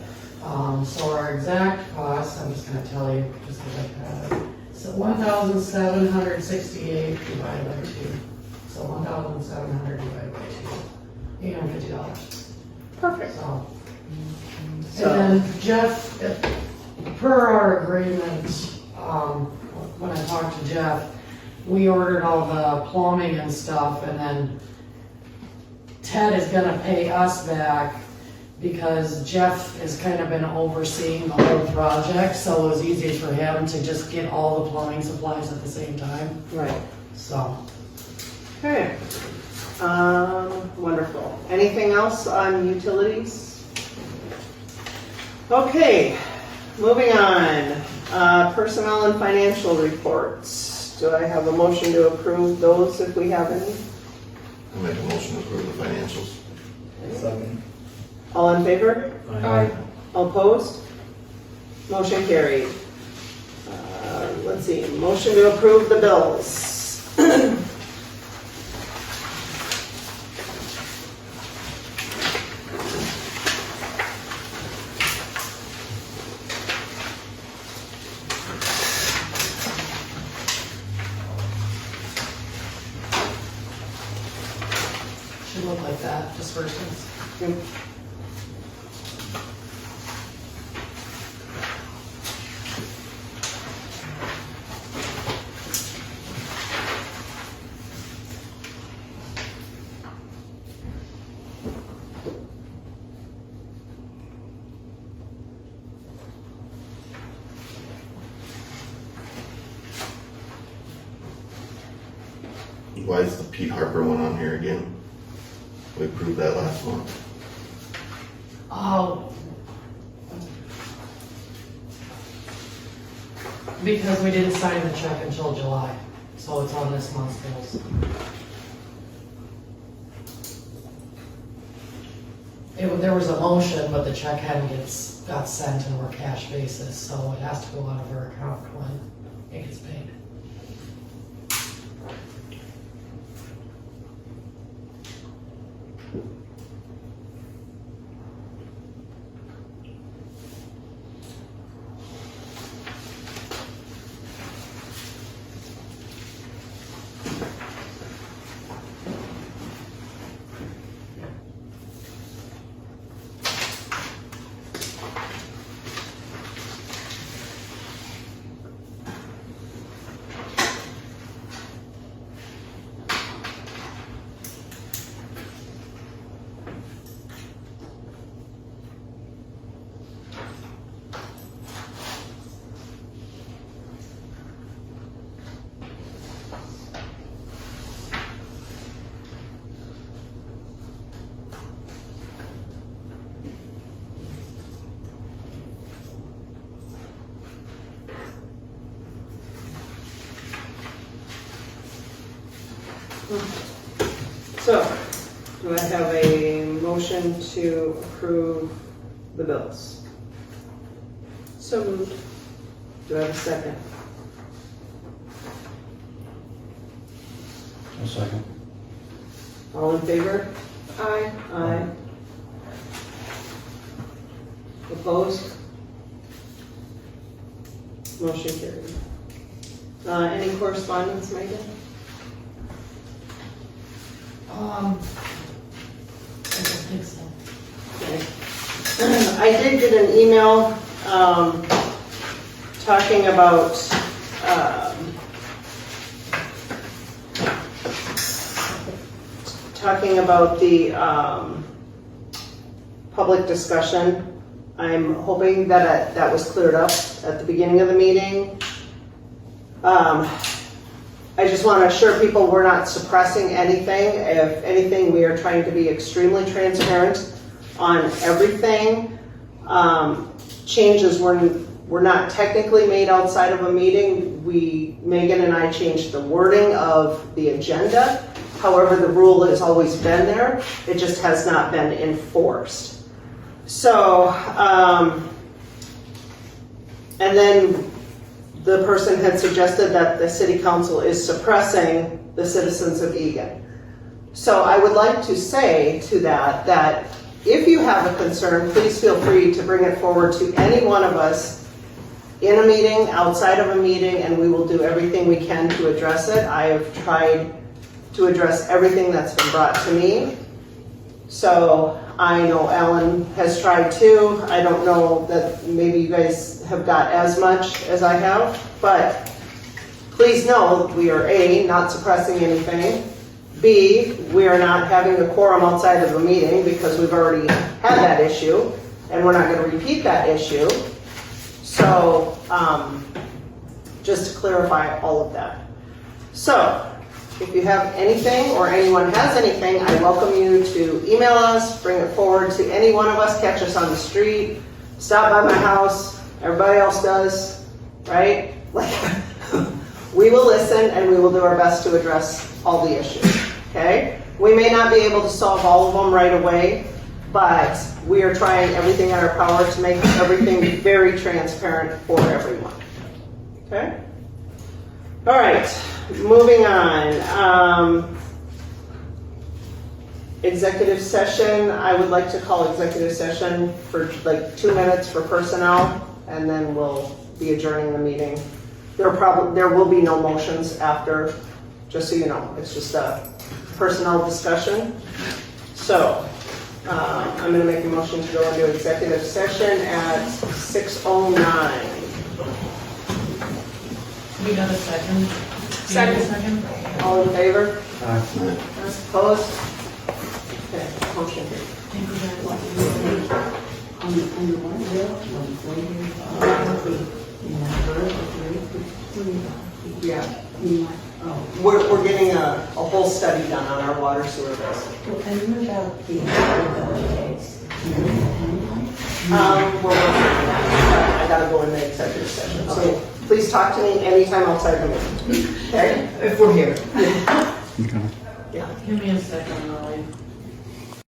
So our exact cost, I'm just gonna tell you, just because I have it. So 1,768 divided by 2. So 1,700 divided by 2. $850. perfect. So. So- And then Jeff, per our agreement, when I talked to Jeff, we ordered all the plumbing and stuff, and then Ted is gonna pay us back because Jeff has kind of been overseeing the whole project, so it was easy for him to just get all the plumbing supplies at the same time, Right. so. Okay. Wonderful. Anything else on utilities? Okay, moving on. Personnel and financial reports. Do I have a motion to approve those if we have any? I make a motion to approve the financials. Second. All in favor? Aye. All opposed? Motion carried. Let's see, motion to approve the bills. Should look like that, disbursements. Why is the Pete Harper one on here again? We approved that last month. Oh. Because we didn't sign the check until July, so it's on this month's bills. There was a motion, but the check hadn't got sent and we're cash basis, so it has to go out of our account when it gets paid. So, do I have a motion to approve the bills? So moved. Do I have a second? A second. All in favor? Aye. Aye. Opposed? Motion carried. Any correspondence, Megan? I don't think so. Okay. I did get an email, talking about, the, public discussion. I'm hoping that that was cleared up at the beginning of the meeting. I just want to assure people we're not suppressing anything. If anything, we are trying to be extremely transparent on everything. Changes were not technically made outside of a meeting. Megan and I changed the wording of the agenda. However, the rule has always been there. It just has not been enforced. So, and then the person had suggested that the city council is suppressing the citizens of Egan. So I would like to say to that if you have a concern, please feel free to bring it forward to any one of us in a meeting, outside of a meeting, and we will do everything we can to address it. I have tried to address everything that's been brought to me. So I know Alan has tried too. I don't know that maybe you guys have got as much as I have, but please know we are A, not suppressing anything. B, we are not having a quorum outside of a meeting because we've already had that issue and we're not going to repeat that issue. So just to clarify all of that. So if you have anything or anyone has anything, I welcome you to email us, bring it forward to any one of us, catch us on the street, stop by my house, everybody else does, right? Like, we will listen and we will do our best to address all the issues, okay? We may not be able to solve all of them right away, but we are trying everything in our power to make everything very transparent for everyone, okay? All right, moving on. Executive session, I would like to call executive session for like 2 minutes for personnel, and then we'll be adjourning the meeting. There will be no motions after, just so you know. It's just a personnel discussion. So, I'm gonna make a motion to go into executive session at 6:09. We got a second? Second. All in favor? Aye. Opposed? Okay, motion carried. Thank you very much. Yeah. We're getting a whole study done on our water sewer bills. We're working on that. I gotta go in the executive session. So please talk to me anytime outside the meeting. Okay? If we're here. Okay. Yeah. Give me a second, Molly.